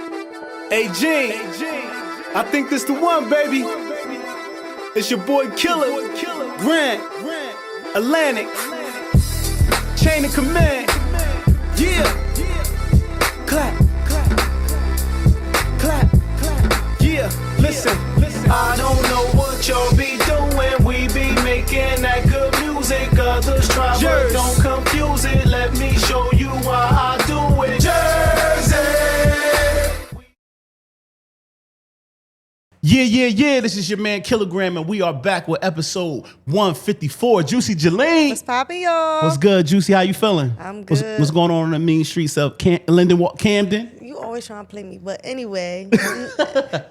Hey Gene, I think this the one, baby. It's your boy Killer, Grant, Atlantic, Chain of Command. Yeah, clap, clap, yeah. Listen, I don't know what y'all be doing. We be making that good music. Others try, but don't confuse it. Let me show you why I do it. Jersey. Yeah. This is your man Kilogram, and we are back with episode 154. Juicy-Jaleen. What's poppin', y'all? What's good, Juicy? How you feeling? I'm good. What's going on the mean streets of Camden? You always trying to play me, but anyway,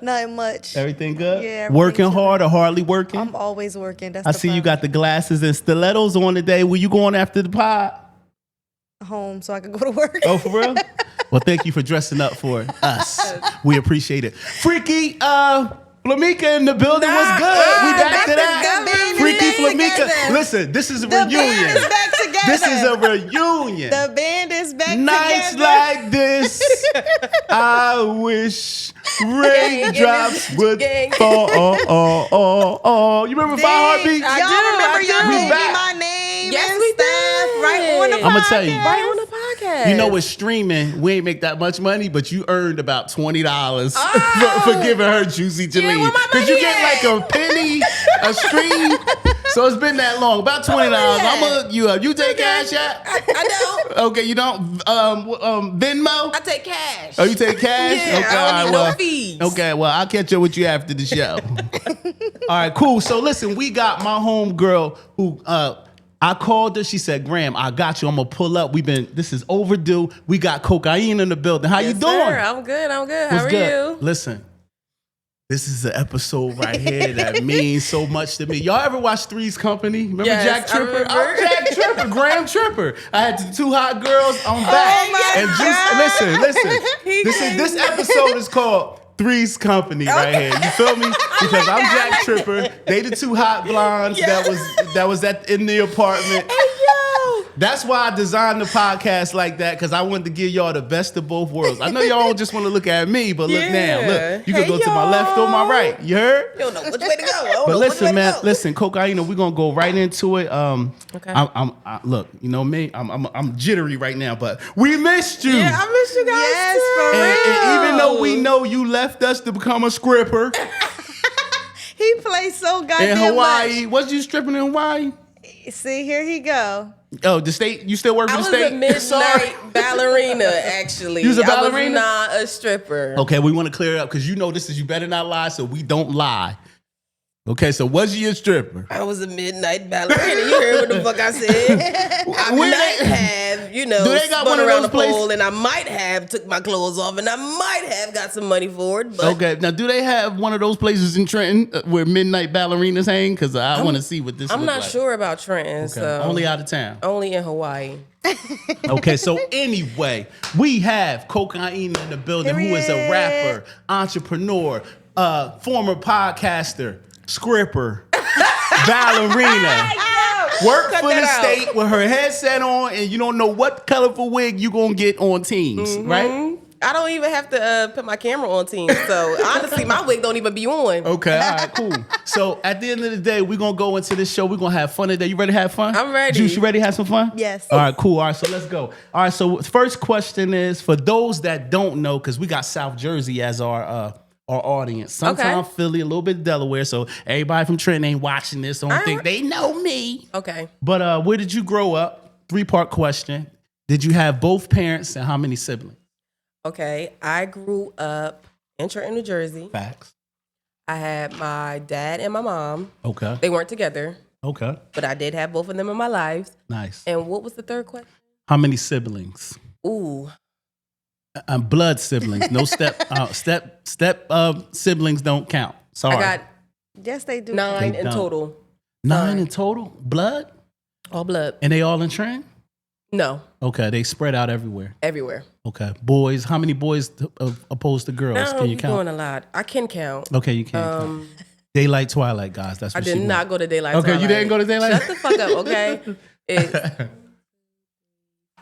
nothing much. Everything good? Yeah. Working hard or hardly working? I'm always working. That's I the see you problem. got the glasses and stilettos on today. Where you going after the pod? Home so I can go to work. Oh, for real? Well, thank you for dressing up for us. We appreciate it. Freaky, Flamika in the building. What's good? We back to that. Freaky Flamika. Listen, this is a The reunion. band is back together. This is a reunion. The band is back Nights together. like this, I wish raindrops would fall. You remember Five Heartbeats? Y'all remember y'all We gave me back. my name Yes, and we stuff did. right on the podcast. I'ma tell you. Right on the podcast. You know, with streaming, we ain't make that much money, but you earned about $20 for giving her Juicy-Jaleen. Yeah, where my Because you money get at? like a penny a stream. So it's been that long. About $20. I'm gonna look you up. You take cash out? I don't. Okay, you don't? Venmo? I take cash. Oh, you take cash? Yeah, Okay, I don't all right, need well, no fees. Okay, well, I'll catch up with you after the show. All right, cool. So listen, we got my homegirl who I called her. She said, Graham, I got you. I'm gonna pull up. This is overdue. We got Cokaiiina in the building. How you Yes, doing? sir. I'm good. How What's are good? you? Listen, this is an episode right here that means so much to me. Y'all ever watch Three's Company? Remember Yes, Jack I Tripper? remember. I'm Jack Tripper, Graham Tripper. I had the two hot girls on back. my and God. listen. This episode is called Three's Company right here. You feel me? Because I'm Jack Tripper. They the two hot blondes that was in the apartment. That's why I designed the podcast like that, because I wanted to give y'all the best of both worlds. I know y'all don't just want to look at me, but look now. Look, you can go to my left or my right. You heard? You don't know which way to go. But listen, man, Cokaiiina, we're gonna go right into it. Okay. Look, you know me, I'm jittery right now, but we missed you. Yeah, I miss you guys. Yes, too. for And even though we know you left us to become a stripper He plays so goddamn in Hawaii, was you stripping in Hawaii? much. See, here he go. Oh, the state? You still work for I the was state? a midnight Sorry. ballerina, actually. You was a I ballerina? was not a stripper. Okay, we want to clear it up because you know this is You Better Not Lie, so we don't lie. Okay, so was you a stripper? I was a midnight ballerina. You heard what the fuck I said. I Where might they- have, Do they got spun one of around those the pole, places? and I might have took my clothes off, and I might have got some money for it. But Okay, now do they have one of those places in Trenton where midnight ballerinas hang? Because I want to see what this I'm look not like. sure about Trenton. Okay. So Only out of town. only in Hawaii. Okay, so anyway, we have Cokaiiina in the building, who is a Period. rapper, entrepreneur, former podcaster, scripper, ballerina. Work Cut for the that out. state with her headset on, and you don't know what colorful wig you gonna get on teams, right? I don't even have to put my camera on Teams. So honestly, my wig don't even be on. Okay, all right, cool. So at the end of the day, we're gonna go into this show. We're gonna have fun today. You ready to have fun? I'm ready. Juice, you ready to have some fun? Yes. All right, cool. All right, so let's go. All right, so first question is for those that don't know, because we got South Jersey as our audience. Sometimes Philly, a little bit of Delaware. So everybody from Trenton ain't watching this. Don't think they know me. Okay. But where did you grow up? 3-part question. Did you have both parents and how many siblings? Okay. I grew up in Trenton, New Jersey. Facts. I had my dad and my mom. Okay. They weren't together, Okay. but I did have both of them in my lives. Nice. And what was the third question? How many siblings? Ooh. Blood siblings. No step siblings don't count. Sorry. I got Yes, they do. 9 They in don't. total. 9 in total. Blood? All blood. And they all in Trenton? No. Okay, they spread out everywhere. Everywhere. Okay. Boys, how many boys opposed to girls? No, Can you you're count? doing a lot. I can count. Okay, you can't count. Daylight, twilight, guys. That's I what did she wants. not go to daylight. Okay, you Twilight. didn't go to daylight? Shut the fuck up, okay? It's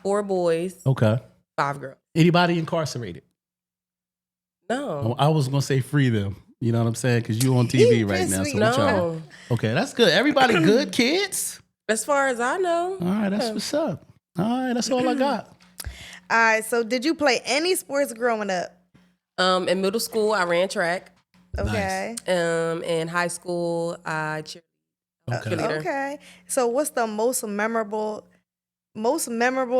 4 boys, Okay. 5 girls. Anybody incarcerated? No. I was gonna say free them. You know what I'm saying? Because you on TV right now. So No. Okay, that's good. Everybody good, kids? As far as I know. All right, that's what's up. All right, that's all I got. All right. So did you play any sports growing up? In middle school, I ran track. Okay. In high school, I cheerleader. Okay. So what's the most memorable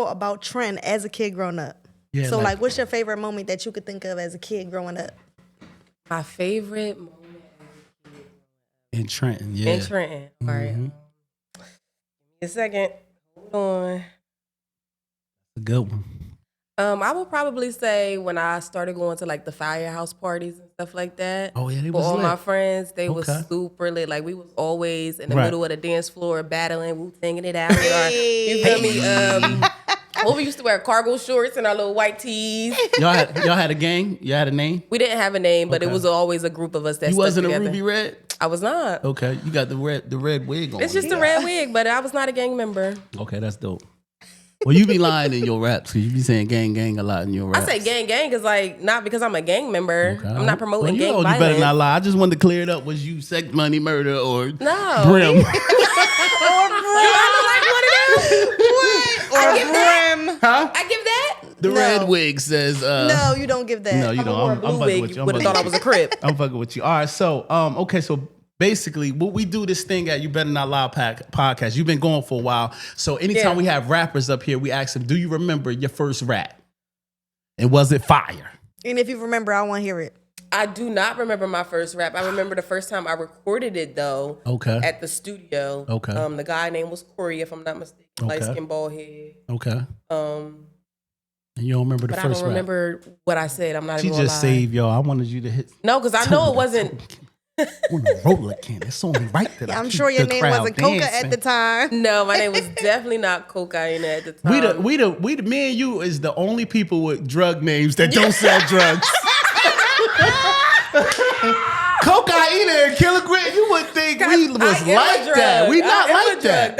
about Trent as a kid growing up? Yeah. So like what's your favorite moment that you could think of as a kid growing up? My favorite moment in Trenton, yeah. In Trenton. All right. Give me a second. Hold on. A good one. I would probably say when I started going to like the firehouse parties and stuff like that. Oh yeah, they for was all lit. my friends, they was super lit. Like we was always in the middle of the dance floor battling, Wu-Tanging it out. You feel me? Well, we used to wear cargo shorts and our little white tees. Y'all had a gang? Y'all had a name? We didn't have a name, but it was always a group of us that You stuck wasn't together. a Ruby Red? I was not. Okay, you got the red wig on. It's just a red wig, but I was not a gang member. Okay, that's dope. Well, you be lying in your raps because you be saying gang a lot in your raps. I say gang because like not because I'm a gang member. Okay. I'm not promoting gang You violence. better not lie. I just wanted to clear it up. Was you sex, money, murder, or No. brim? Huh? I give that. The red wig says. No, you don't give that. No, you don't. I'm Blue fucking wig, with you. you would have thought I was a Crip. I'm fucking with you. All right, so okay, so basically, what we do this thing at You Better Not Lie podcast. You've been going for a while, so anytime we have rappers up here, we ask them, "Do you remember your first rap? And was it fire?" And if you remember, I want to hear it. I do not remember my first rap. I remember the first time I recorded it though. Okay. At the studio. Okay. The guy name was Corey, if I'm not mistaken. Okay. Light skin, bald head. Okay. And you don't remember the but first I don't remember what I said. I'm not She even gonna just lie. saved y'all. I wanted you to hit. No, because I know it wasn't. On the roller can. It's only right that I I'm keep sure your the name crowd wasn't Coka dancing. at the time. No, my name was definitely not Cokaiiina at the time. We the me and you is the only people with drug names that don't sell drugs. Cokaiiina and kilogram. You would think we was like that. We not like that.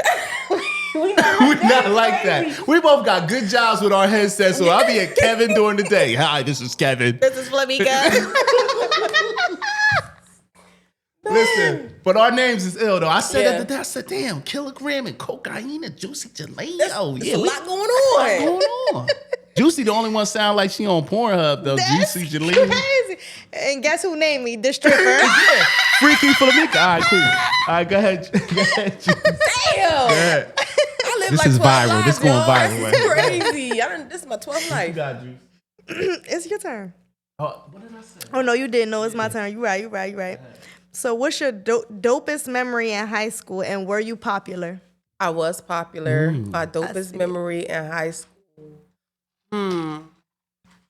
We not like that. We both got good jobs with our headsets, so I'll be at Kevin during the day. Hi, this is Kevin. This is Flamingo. Listen, but our names is ill though. I said that today. I said, damn, kilogram and Cokaiiina, Juicy-Jaleen. Oh yeah, There's a lot going on. going on. Juicy, the only one sound like she on Pornhub though. Juicy-Jaleen. Crazy. And guess who named me? The stripper. Yeah, Freaky Flamingo. All right, cool. All right, go ahead. Go ahead, Juicy. Damn. Go ahead. I live This like is 12 viral. lives, This going y'all. viral This is right crazy. This is my 12th You life. got Juice. It's your turn. Oh, what did I say? Oh no, you didn't. No, it's my turn. You right. So what's your dopest memory in high school and were you popular? I was popular. My dopest memory in high school.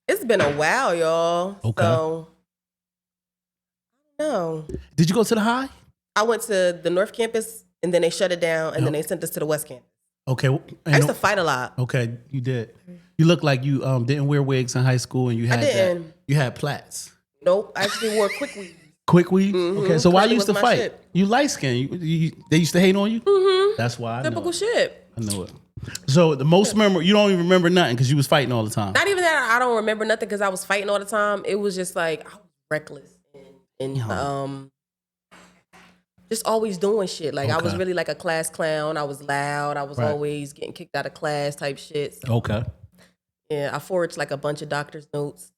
It's been a while, y'all. Okay. So, no. Did you go to the high? I went to the North Campus and then they shut it down and then they sent us to the West Campus. Okay. I used to fight a lot. Okay, you did. You look like you didn't wear wigs in high school and you had didn't. You had plaits. Nope. I actually wore quick weave. Quick weave? Okay, so why Curly you used to was my fight? shit. You light skinned. They used to hate on you? That's why I know Typical it. shit. I know it. So the most memorable, you don't even remember nothing because you was fighting all the time. Not even that I don't remember nothing because I was fighting all the time. It was just like I was reckless and just always doing shit. Like I was Okay. really like a class clown. I was loud. I was always getting kicked out of class type shit. So, Okay. yeah, I forged like a bunch of doctor's notes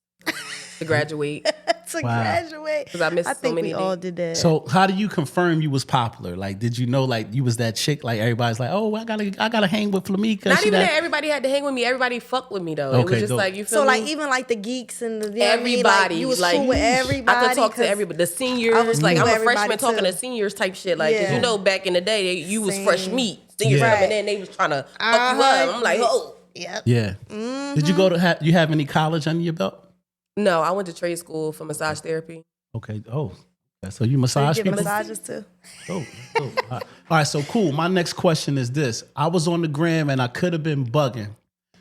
to graduate. To Wow. graduate. 'Cause I missed so think many we all days. did that. So how do you confirm you was popular? Like, did you know like you was that chick? Like everybody's like, oh, I gotta hang with Flamingo. Not even that everybody had to hang with me. Everybody fucked with me though. It Okay, was just dope. like you feel So me? like even like the geeks and the you know what I mean? Everybody, Like, you was like cool with everybody. I could talk to 'cause everybody. The I seniors, was like cool I'm with a freshman everybody, talking too. to seniors type shit. Like, 'cause Yeah. you know, back in the day, you was fresh Same. meat. Seniors Yeah. coming in, they was trying to fuck you up. I'm like, oh. Yep. Yeah. Did you go to you have any college under your belt? No, I went to trade school for massage therapy. Okay. Oh. So you massage Give people? massages too. Oh. All right. So cool. My next question is this: I was on the gram and I could have been bugging,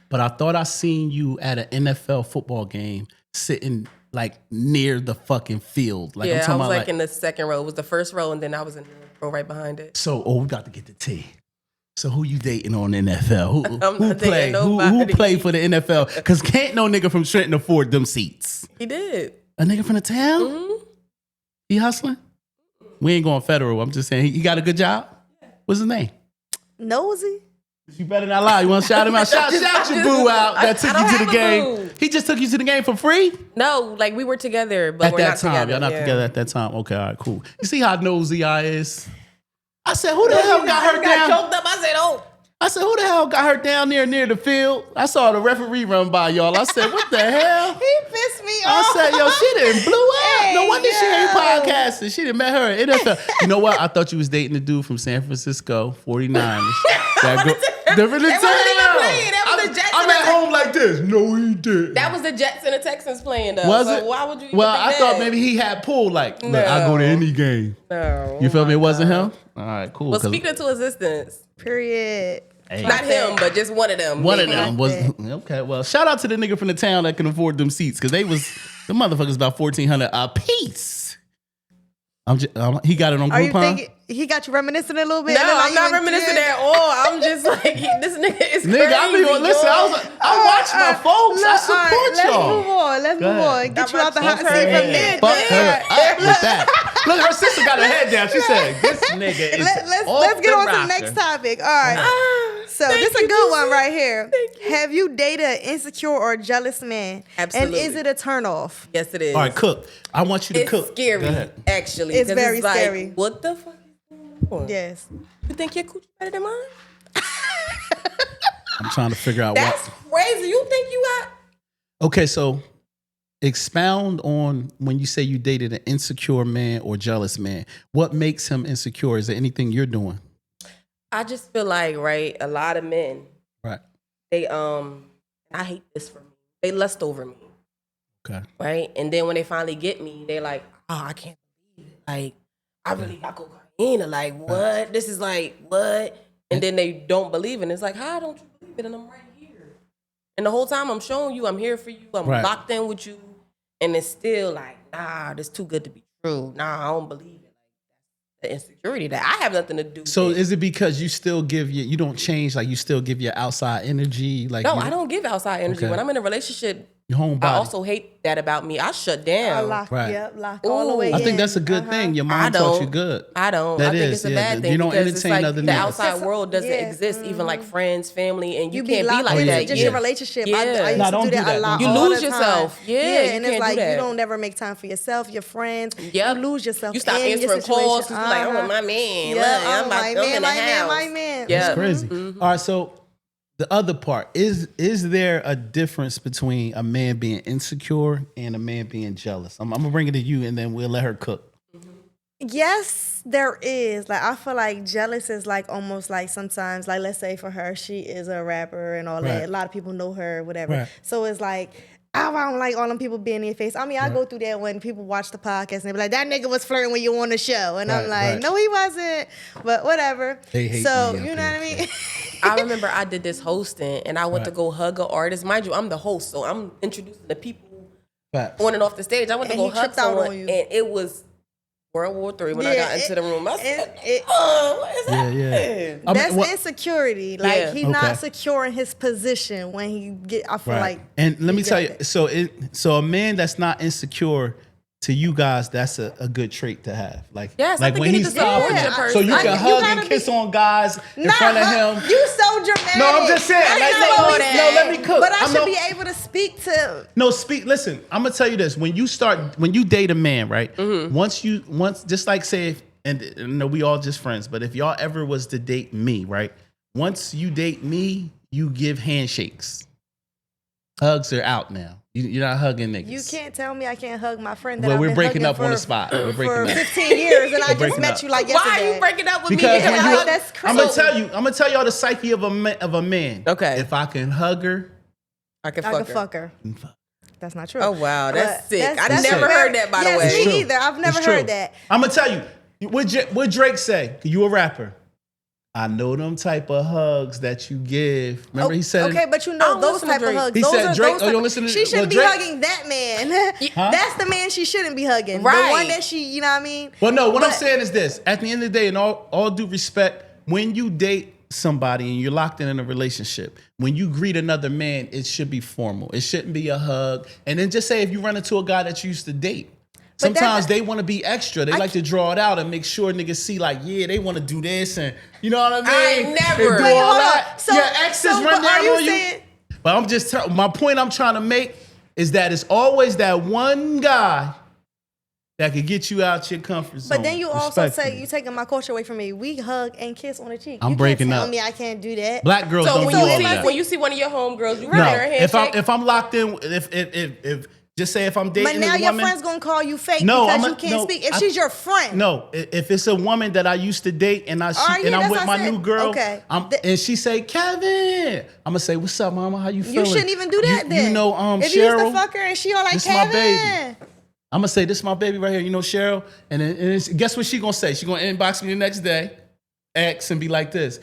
but I thought I seen you at an NFL football game sitting like near the fucking field. Like I'm Yeah, I talking was about like in the second row. It was the first row, and then I was in the row right behind it. So, we got to get the tea. So, who you dating on the NFL? Who I'm not dating play? Who nobody. play for the NFL? Because can't no nigga from Trenton afford them seats. He did. A nigga from the town? Mm-hmm. He hustling? We ain't going federal. I'm just saying he got a good job. What's his name? Nosy. You better not lie. You want to shout him out? Shout your boo out that took you to the game. He just took you to the game for free? No, like we were together, but we're not together. Y'all not together at that time. Okay, all right, cool. You see how nosy I is? I said, who the hell got her down? Choked up. I said, oh. I said, who the hell got her down there near the field? I saw the referee run by, y'all. I said, what the hell? He pissed me off. I said, yo, she done blew up. Hey, No wonder she ain't yo. podcasting. She done met her at NFL. You know what? I thought you was dating the dude from San Francisco, 49ers. Different than They wasn't even playing. That was the Jets. I'm at home like this. No, he didn't. That was the Jets and the Texans playing, though. Was so it? why would you? Well, even I think thought that? maybe he had pull. Like, look, No. I go to any game. No. You feel me? It wasn't him. All right, cool. Well, 'cause speaking into existence, Period. hey, not him, but just one of them. one of maybe. them was okay. Well, shout out to the nigga from the town that can afford them seats because the motherfuckers about $1,400 a piece. He got it on Are you Groupon. thinking he got you reminiscing a little bit? No, And then I'm not even reminiscing did? at all. I'm just like, this nigga is Nigga, I crazy. mean, listen, I watch my folks. I support Let's y'all. move on. Let's Go move ahead. on. Get you out the hot Fuck seat her from there. Fuck her up with that. Look, her sister got her head down. She said, "This nigga is Let's get on to the next topic. All right. So this is a good one right here. Have you dated an insecure or jealous man? Absolutely. And is it a turnoff? Yes, it is. All right, cook. I want you to It's cook. scary, Go ahead. actually. It's 'cause very like, scary. What the fuck is going on? Yes. You think your coochie better than mine? I'm trying to figure out That's what. crazy. You think you got... Okay, so expound on when you say you dated an insecure man or jealous man. What makes him insecure? Is there anything you're doing? I just feel like, right, a lot of men, Right. they, I hate this for me. They lust over me, Okay. right? And then when they finally get me, they like, oh, I can't believe it. Like, I really got Cokaiiina. Like, what? This is like, what? And then they don't believe it. And it's like, how don't you believe it? And I'm right here. And the whole time I'm showing you, I'm here for you. I'm Right. locked in with you. And it's still like, nah, this too good to be true. Nah, I don't believe it. The insecurity that I have nothing to do So with. is it because you still give you don't change, like you still give your outside energy? Like No, you, I don't give outside energy. Okay. When I'm in a relationship, your home I body. also hate that about me. I shut I down. lock, Right. yep, lock all the Ooh. way I think in. that's a good thing. Your I mom taught you don't. good. I don't. That I think is, it's a yeah. bad thing. You don't because it's entertain like other the niggas. outside world doesn't Yeah, exist, even like friends, family, and you You be can't be locked like into that. just Yeah. your relationship. Yeah. I used Nah, to don't do do that that. a lot. You all lose the time. yourself. Yeah, you and it's can't like do that. you don't never make time for yourself, your friends. Yep. You lose yourself. You stop in your answering calls. situation. You like, I'm with my man. Yeah, Look, I'm I'm my in the man, house. my man. Yeah. That's crazy. Mm-hmm. All right, so the other part is there a difference between a man being insecure and a man being jealous? I'm gonna bring it to you, and then we'll let her cook. Yes, there is. Like I feel like jealous is like almost like sometimes, like let's say for her, she is a rapper and all Right. that. A lot of people know her, whatever. Right. So it's like I don't like all them people being in your face. I mean, I go through that when people watch the podcast and they be like, "That nigga was flirting when you on the show," and I'm Right, like, right. "No, he wasn't." But whatever. They hate so me up you know here, what I mean? I remember I did this hosting, and I went to Right. go hug an artist. Mind you, I'm the host, so I'm introducing the people Facts. on and off the stage. I went to And go he hug tripped out someone, on you. and it was World War III when I Yeah, got into the room. I said, it- what is that? Yeah. I mean, That's what- insecurity. Like Yeah. he's Okay. not secure in his position when he get. I feel Right. like. And let me he tell gets you, it. so a man that's not insecure, to you guys, that's a good trait to have. Like, Yes, I like think when you need he's to support confident, your person. so you I- can you hug gotta and kiss be- on guys in Not front of her. him. You so dramatic. No, I'm just saying. I Like, know no, that. no, let me cook. But I I'm should no- be able to speak to. No, speak. Listen, I'm gonna tell you this. When you date a man, right? Mm-hmm. Once, just like say, and no, we all just friends. But if y'all ever was to date me, right? Once you date me, you give handshakes. Hugs are out now. You're not hugging niggas. You can't tell me I can't hug my friend that Well, I've we're been breaking hugging up on for- the spot. We're breaking for up. 15 years, and I just breaking met up. you like yesterday. Why are you breaking up with Because me? when Because you, that's I'm crazy. gonna tell y'all the psyche of a man. Okay. If I can hug her, I can I fuck can her. fuck her. That's not true. Oh, wow. That's But sick. I that's never sick. heard that, by the Yes, way. me true. either. I've never It's true. heard that. I'm gonna tell you what Drake say. You a rapper. I know them type of hugs that you give. Remember he said okay, it? but you I know don't those listen to type of Drake. hugs. He those said are, Drake- those oh, you type don't of- listen to- She shouldn't be well, Drake- hugging that man. Huh? That's the man she shouldn't be hugging. Right. The one that she, you know what I mean? Well, no, what I'm But- saying is this. At the end of the day, in all due respect, when you date somebody and you're locked in a relationship, when you greet another man, it should be formal. It shouldn't be a hug. And then just say if you run into a guy that you used to date, sometimes they want to be extra. They like to draw it out and make sure niggas see like, yeah, they want to do this and you know what I mean? I ain't never. They do Wait, all hold that. on. So- Your exes so run but are down you on you. saying- But I'm just my point I'm trying to make is that it's always that one guy that could get you out your comfort zone. But then you also say respectfully. you taking my culture away from me. We hug and kiss on the cheek. I'm you breaking can't tell up. me I can't do that. Black girls So don't when do you all of see that. when you see one of your homegirls, you No, give her a handshake. if I'm locked in, if just say if I'm dating But now a your woman, friend's gonna call you fake No, because I'm you a- can't no, speak. If I- she's your friend. no, if it's a woman that I used to date and yeah, and I'm that's with what my I said. new girl, Okay. and she say Kevin, I'm gonna say what's up, mama? How you feeling? You shouldn't even do that You then. know, if you used Cheryl, to fuck her and she all like this my baby. Kevin. I'm gonna say this is my baby right here. You know Cheryl, and then guess what she gonna say? She gonna inbox me the next day, X, and be like this.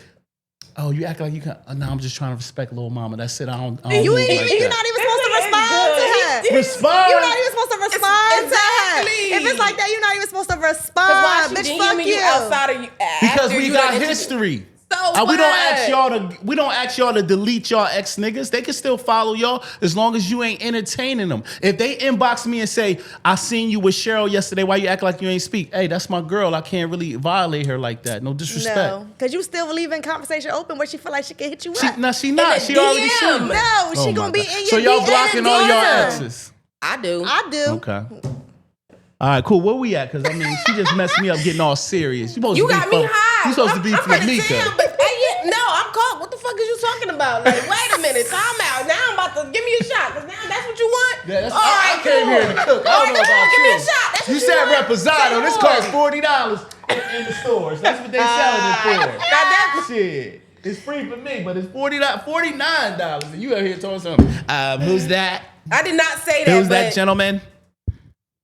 Oh, you act like you can. No, I'm just trying to respect little mama. That's it. I don't You move ain't like even, you're that. not even supposed to respond to her. Respond. You're not even supposed to respond to her. Exactly. If it's like that, you're not even supposed to respond. Because why she Bitch, DMing fuck you you. outside of you? Because after we you got done history. So we don't what? ask y'all to delete y'all ex niggas. They can still follow y'all as long as you ain't entertaining them. If they inbox me and say, I seen you with Cheryl yesterday, why you act like you ain't speak? Hey, that's my girl. I can't really violate her like that. No disrespect. No, because you still leaving conversation open where she feel like she can hit you up. She not. the She already DM. seen me. No, Oh she my gonna be God. in your So y'all DM. blocking all your DM. exes. I do. I do. Okay. All right, cool. Where we at? Because I mean, she just messed me up getting all serious. You supposed You to be got me for- high. You supposed to be I'm finna Flamika. jam, but no, I'm caught. What the fuck is you talking about? Like, wait a minute, time out. Now I'm about to give me a shot. Cause now that's what you want. Yeah, that's, All right, I came cool. here to cook. I All don't right, know come on, about give me you. a shot. That's You what said want. Reposado. Say This more. costs $40 in the stores. That's what they selling it for. Now that- Shit. It's free for me, but it's $49. And you out here talking something. Who's that? I did not say that. Who's but that gentleman?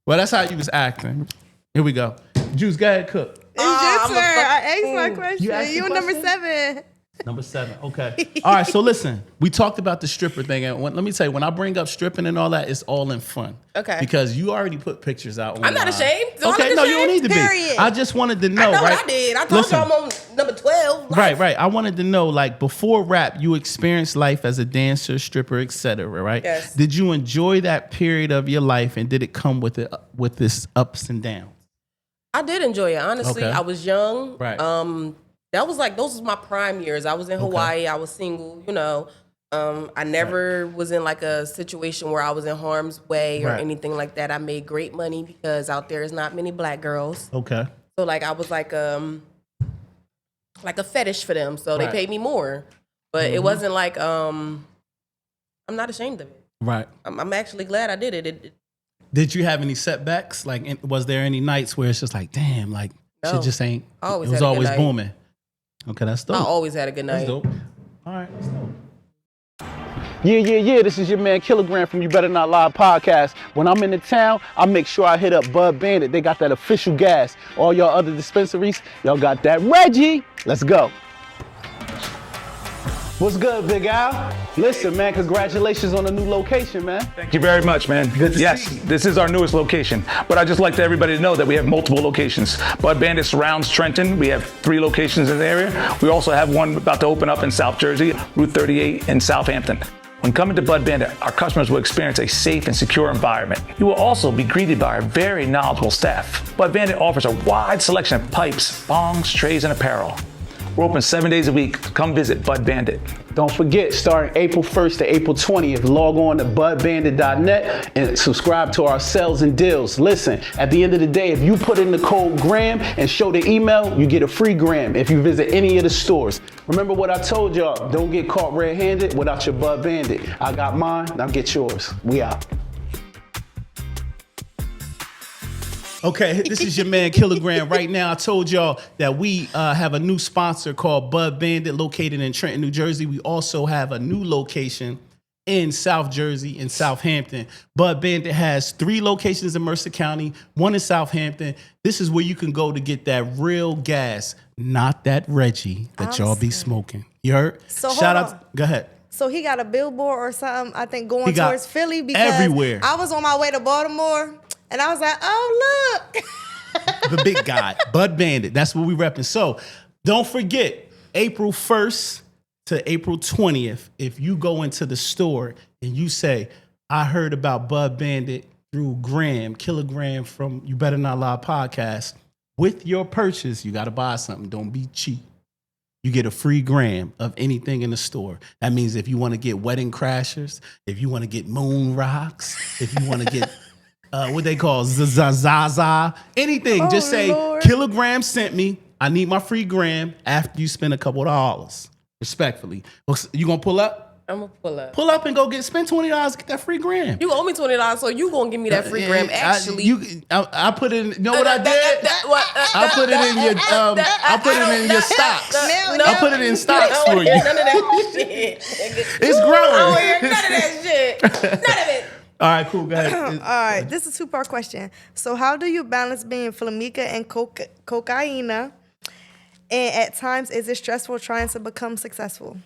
Well, that's how you was acting. Here we go. Juice, go ahead, cook. It's your I'm a turn. fuck- I asked my question. You asked the You number question? 7. Number 7. Okay. All right. So listen, we talked about the stripper thing, and let me tell you, when I bring up stripping and all that, it's all in fun. Okay. Because you already put pictures out. I'm not online. ashamed. Do I Okay. look No, you don't ashamed? need to Period. be. I just wanted to know. I know right? what I did. I told Listen, you I'm on number 12. Right. I wanted to know, like, before rap, you experienced life as a dancer, stripper, etc. Right? Yes. Did you enjoy that period of your life, and did it come with this ups and downs? I did enjoy it. Honestly, Okay. I was young. Right. Those was my prime years. I was in Hawaii. I was single. You know, I never was in like a situation where I was in harm's way or Right. anything like that. I made great money because out there is not many black girls. Okay. So like I was like a fetish for them. So Right. they paid me more, but it wasn't like I'm not ashamed of it. Right. I'm actually glad I did it. Did you have any setbacks? Like, was there any nights where it's just like, damn, like, No. shit just ain't, I always it was had a good always night. booming. Okay, that's dope. I always had a good That's night. dope. All right, that's dope. Yeah. This is your man Kilogram from You Better Not Lie podcast. When I'm in the town, I make sure I hit up Bud Bandit. They got that official gas. All y'all other dispensaries, y'all got that Reggie. Let's go. What's good, Big Al? Listen, man, congratulations on the new location, man. Thank you very much, man. Good to yes, see you. this is our newest location. But I'd just like everybody to know that we have multiple locations. Bud Bandit surrounds Trenton. We have 3 locations in the area. We also have one about to open up in South Jersey, Route 38 in Southampton. When coming to Bud Bandit, our customers will experience a safe and secure environment. You will also be greeted by our very knowledgeable staff. Bud Bandit offers a wide selection of pipes, bongs, trays, and apparel. We're open 7 days a week. Come visit Bud Bandit. Don't forget, starting April 1st to April 20th, log on to budbandit.net and subscribe to our sales and deals. Listen, at the end of the day, if you put in the code GRAM and show the email, you get a free gram if you visit any of the stores. Remember what I told y'all, don't get caught red-handed without your Bud Bandit. I got mine, now get yours. We out. Okay, this is your man Kilogram. Right now, I told y'all that we have a new sponsor called Bud Bandit, located in Trenton, New Jersey. We also have a new location in South Jersey, in Southampton. Bud Bandit has 3 locations in Mercer County, 1 in Southampton. This is where you can go to get that real gas, not that Reggie that y'all be smoking. You heard? So Shout hold on. out. Go ahead. So he got a billboard or something, I think, going He got towards Philly because everywhere. I was on my way to Baltimore and I was like, oh, look. The big guy, Bud Bandit. That's what we repping. So don't forget, April 1st to April 20th, if you go into the store and you say, I heard about Bud Bandit through Kilogram from You Better Not Lie podcast, with your purchase, you got to buy something. Don't be cheap. You get a free gram of anything in the store. That means if you want to get Wedding Crashers, if you want to get Moon Rocks, if you want to get what they call Zaza, anything, just say, Lord. Kilogram sent me. I need my free gram after you spend a couple of dollars. Respectfully. You going to pull up? I'm gonna pull up. Pull up and go spend $20 to get that free gram. You owe me $20, so you gonna give me that free gram. Actually, I put it in. You know what I did? I put it in your. I put it in your stocks. I put it in stocks for you. None of that shit. It's growing. I don't hear none of that shit. None of it. All right, cool. Go ahead. All right, this is a two-part question. So how do you balance being Flamika and Cokaiiina? And at times, is it stressful trying to become successful?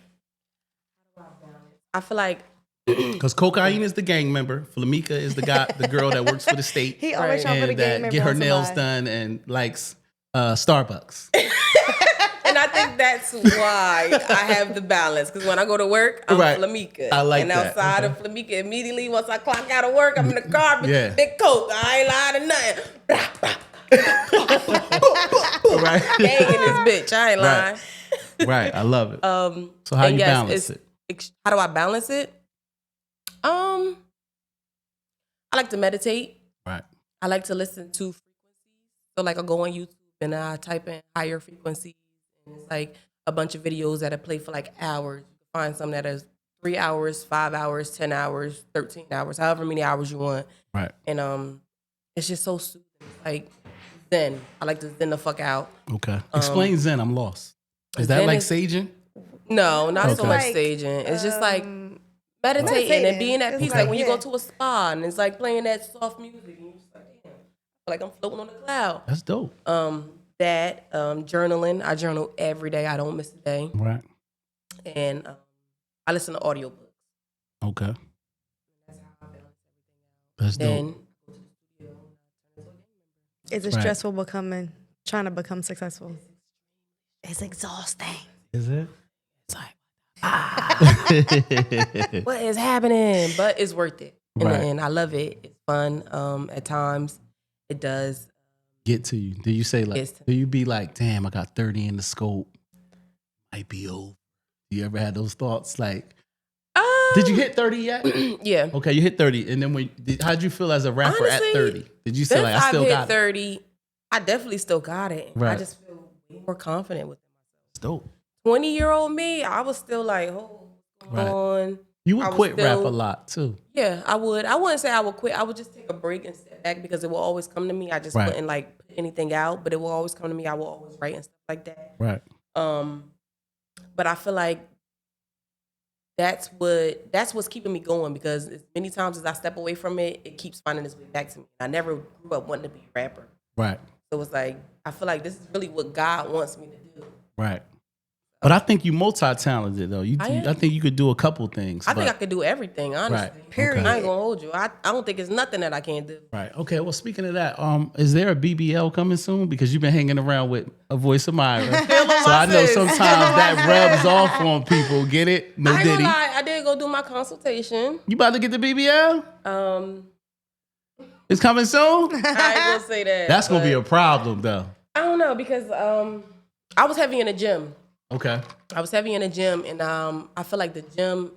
I feel like Because Cokaiiina is the gang member, Flamika is the girl that works for the state. He always trying to put a and gang that member get her on nails somebody. done and likes Starbucks. and I think that's why I have the balance. Because when I go to work, I'm Right. Flamika. I like and that. outside of Flamika, immediately once I clock out of work, I'm in the car, Yeah. big Coke. I ain't lying to nothing. Right. Gang in this bitch. I ain't lying. Right. I love it. So how And you yes, balance it? How do I balance it? I like to meditate. Right. I like to listen to frequencies. So like I go on YouTube and I type in higher frequencies. And it's like a bunch of videos that I play for like hours. You can find some that is 3 hours, 5 hours, 10 hours, 13 hours, however many hours you want. Right. And it's just so soothing. Like Zen. I like to zen the fuck out. Okay. Explain Zen. I'm lost. Is that Zen like is- saging? No, not so Okay. much Like, saging. It's just like meditating meditating. and being at It's peace. like, Like when you yeah. go to a spa and it's like playing that soft music and you're just like, damn, I feel like I'm floating on a cloud. That's dope. Journaling. I journal every day. I don't miss a day. Right. And I listen to audiobooks. Okay. That's dope. Then Is it Right. stressful trying to become successful? It's exhausting. Is it? it's like, what is happening? But it's worth it. In Right. the end, I love it. It's fun. At times, it does. Get to you. Do you say like, Yes. do you be like, damn, I got 30 in the scope. Might be over. You ever had those thoughts? Like, did you hit 30 yet? Yeah. Okay, you hit 30. And then how'd you feel as a rapper Honestly, at 30? Did you say Since like, I still I've hit got it? 30, I definitely still got it. I Right. just feel way more confident with it. It's dope. 20-year-old me, I was still like, oh, what's going on? You I would was quit rap still- a lot too. Yeah, I would. I wouldn't say I would quit. I would just take a break and step back because it will always come to me. I just Right. wouldn't like put anything out, but it will always come to me. I will always write and stuff like that. Right. But I feel like that's what's keeping me going because as many times as I step away from it, it keeps finding its way back to me. I never grew up wanting to be a rapper. Right. So it's like, I feel like this is really what God wants me to do. Right. But I think you multi-talented though. I am. I think you could do a couple things. I think I but- could do everything, honestly. Right. Period. I ain't gonna hold you. I don't think it's nothing that I can't do. Right. Okay. Well, speaking of that, is there a BBL coming soon? Because you've been hanging around with a voice of Myra, so I know sis. sometimes that rubs off on people. Get it? No I ain't gonna diddy. lie, I did go do my consultation. You about to get the BBL? It's coming soon. I ain't gonna say that. That's gonna be but a problem though. I don't know because I was heavy in the gym. Okay. I was heavy in the gym, and I feel like the gym was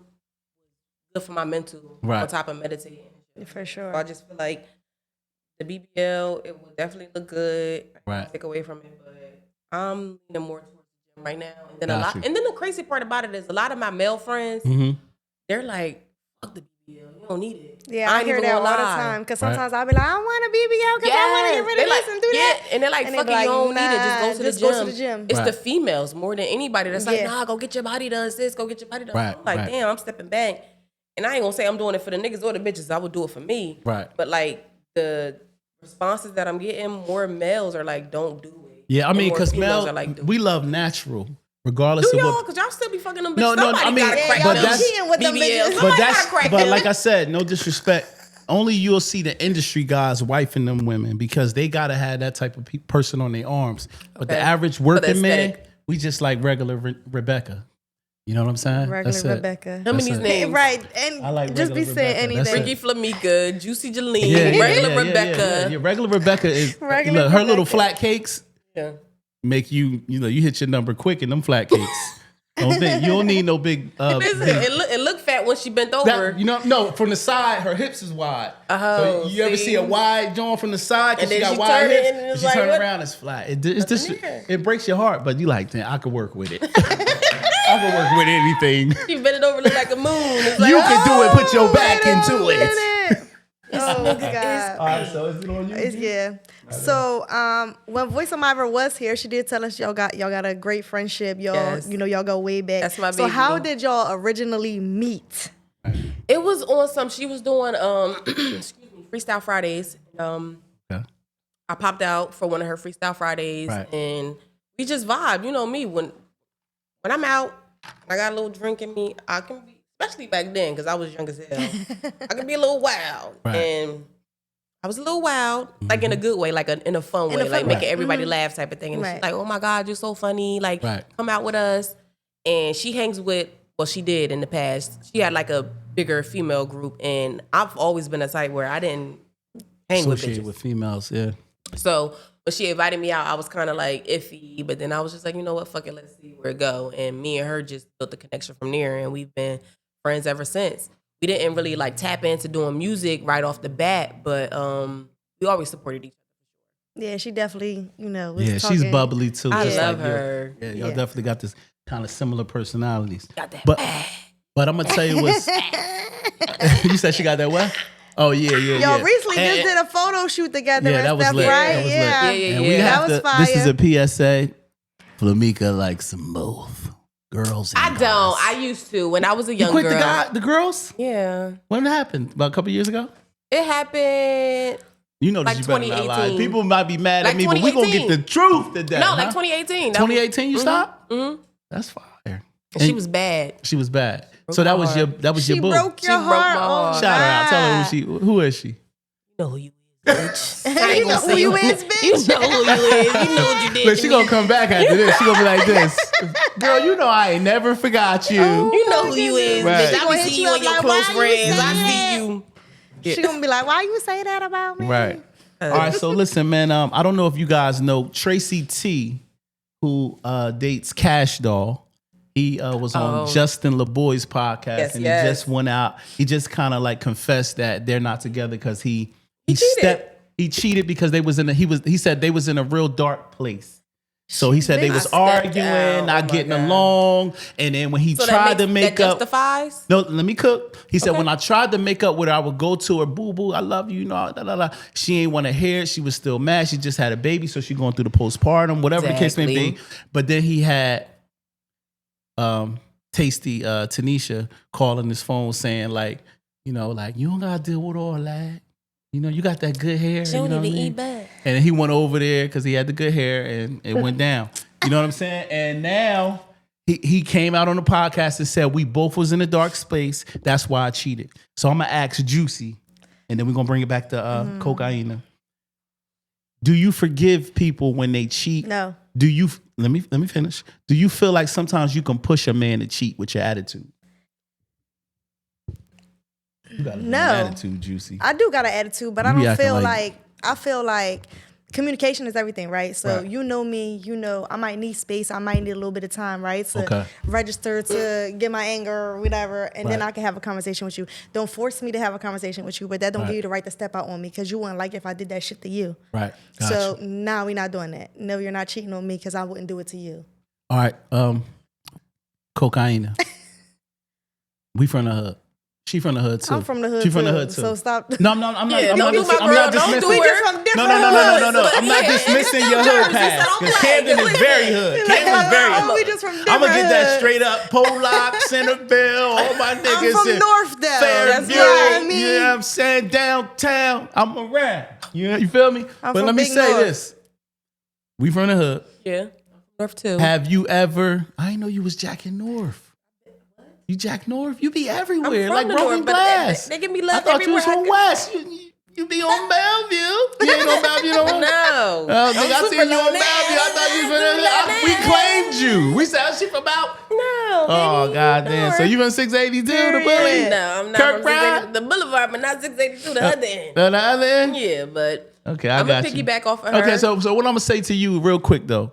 good for my mental Right. on top of meditating. For So sure. I just feel like the BBL, it will definitely look good. I Right. can't take away from it, but I'm leaning more towards the gym right now. And then Got you. and then the crazy part about it is a lot of my male friends, Mm-hmm. they're like, "Fuck the BBL, you don't need it." Yeah, I ain't hear even that all gonna the lie. time. Because Right. sometimes I'll be like, I want a BBL because I want to get rid They of this and do that. And they're like, And they fuck be it, like, you don't need it. nah, Just go just to go the to gym. the gym. It's Right. the females more than anybody that's like, Yeah. nah, go get your body done, sis. Go get your body done. Right, I'm like, right. damn, I'm stepping back. And I ain't gonna say I'm doing it for the niggas or the bitches. I would do it for me. Right. But like the responses that I'm getting, more males are like, don't do it. Yeah, I And mean, more because females Mel, are like, do we it. love natural, regardless Do of y'all? what. Because y'all still be fucking them bitches. No, no, Somebody I mean, gotta crack but them that's- cheating with them BBLs. bitches. But Somebody that's gotta crack but them. like I said, no disrespect. Only you'll see the industry guys wifing them women because they gotta have that type of person on their arms. But the Okay. average For the working man, aesthetic. We just like regular Rebecca. You know what I'm saying? Regular Rebecca. How many names? Right. And I like just be regular saying Rebecca. anything. Ricky Flamika, Juicy-Jaleen, regular Rebecca. Yeah. Regular Rebecca is Regular look, her little Rebecca. flat cakes Yeah. make you hit your number quick in them flat cakes. You don't need no big. It looked fat when she bent over. No, from the side, her hips is wide. Oh, so you ever see a wide joint from the side because And she then got she wide turn it hips? and it's And she like, turn what? around, it's flat. It's just there. it breaks your heart, but you like, damn, I could work with it. I can work with anything. She bent it over, look like a moon. It's like, You can do it. Put your back into it. Oh God. All right, so is it on you? Yeah. So when Voice of Myra was here, she did tell us y'all got a great friendship. Y'all, Yes. y'all go way back. That's my So baby. how did y'all originally meet? It was on some. She was doing excuse me, Freestyle Fridays. Okay. I popped out for one of her Freestyle Fridays, Right. and we just vibe. You know me, when I'm out, I got a little drink in me. I can be, especially back then, because I was young as hell. I could be a little wild, Right. and I was a little wild, like in a good way, like in a fun way, fun like way. making everybody laugh type of thing. And Right. she's like, "Oh my God, you're so funny! Like, Right. come out with us." And she hangs with. Well, she did in the past. She had like a bigger female group, and I've always been a type where I didn't hang with Associated bitches. with females, yeah. So when she invited me out, I was kind of like iffy, but then I was just like, you know what, fuck it, let's see where it go. And me and her just built the connection from there, and we've been friends ever since. We didn't really like tap into doing music right off the bat, but we always supported each other. Yeah, she definitely, was Yeah, she's talking- bubbly too. I just love like you. her. Yeah, y'all Yeah. definitely got this kind of similar personalities. Got that. But I'm gonna tell you what's. You said she got that what? Oh yeah. Y'all recently just did a photo shoot together Yeah, and that was stuff, lit. right? That was lit. Yeah. Yeah. And we That have was to. This is fire. a PSA. Flamika likes them both, girls. And I guys. don't. I used to when I was a You young quit girl. the girls. Yeah, When it happened? About a couple years ago. it happened. You know that Like you better not lie. 2018. People might be mad at Like me, but we gonna get 2018. the truth today. No, like 2018. That was- 2018. You stopped. Mhm. That's fire. And And she was bad. She was bad. Broke So that my was heart. your She boo. broke your She broke heart. my Oh, heart. Shout her out. Tell her God. who is she? You know who you is, bitch. I You ain't know gonna who say you it. is, bitch. You know who you is. You know what you did. Look, to she me. gonna come back after this. She gonna be like this. Girl, you know I ain't never forgot you. You know who you is, Right. bitch. She I gonna be hit seeing you you up and your like, close why you friends. say I that? see you. She gonna be like, why you say that about me? Right. All right. So listen, man. I don't know if you guys know Tracy T, who dates Cash Doll. He was on Justin LeBoy's podcast, Yes, and yes. he just went out. He just kind of like confessed that they're not together because he cheated. He cheated because they was in he said they was in a real dark place. So he said they was I stepped arguing, out. not Oh my getting God. along, and then when he So tried to that make up. justifies. No, let me cook. He said, Okay. when I tried to make up with her, I would go to her, boo boo, I love you, da, da, da. She ain't want to hear it. She was still mad. She just had a baby, so she going through the postpartum, whatever the case may Exactly. be. But then he had Tasty Tanisha calling his phone saying like, you don't gotta deal with all that. You got that good hair. She you don't know need what to I eat mean? back. And he went over there because he had the good hair and it went down. You know what I'm saying? And now he came out on the podcast and said we both was in a dark space. That's why I cheated. So I'm gonna ask Juicy, and then we're gonna bring it back to Cokaiiina. Do you forgive people when they cheat? No. Do you? Let me finish. Do you feel like sometimes you can push a man to cheat with your attitude? You got an No. attitude, Juicy. I do got an attitude, but I You be don't acting feel like- I feel like communication is everything, right? So Right. you know me, I might need space, I might need a little bit of time, right? To Okay. register, to get my anger or whatever, and then Right. I can have a conversation with you. Don't force me to have a conversation with you, but that don't Right. give you the right to step out on me because you wouldn't like if I did that shit to you. Right. Gotcha. So now we're not doing that. No, you're not cheating on me because I wouldn't do it to you. All right, Cokaiiina. We from the hood. She from the hood too. I'm from the hood She from the too, hood too. so stop. No, I'm not. Yeah, I'm don't not do my I'm girl, not don't dismissing. do We her. just from No, different no. hoods. I'm not Yeah, dismissing it's your some hood jerks, past. it's Because some Camden is black. very hood. Camden's very We hood. just from I'm different gonna get that hoods. straight up. Pollock, Centerville, all my niggas. from in Northdale. That's Fairview. what I mean. You know what I'm saying? Downtown. I'm around. You feel me? I'm But from let me Big say North. this. We from the hood. Yeah. North too. Have you ever? I didn't know you was jacking North. You Jack North? You be everywhere I'm from like the broken North, but glass. they give me I love thought you was everywhere I from go. West. You be on Bellevue. You ain't on Bellevue no more? No. Nigga, I seen you on Bellevue. I thought you from we claimed you. We said, she from out? No. Oh, goddamn. So you from 682, the bully? No, I'm not Kirk from Pride? 682, the Boulevard, but not 682, the other end. The other end? Yeah, but Okay, I I'm got going to you. piggyback off of her. Okay, so what I'm going to say to you real quick, though.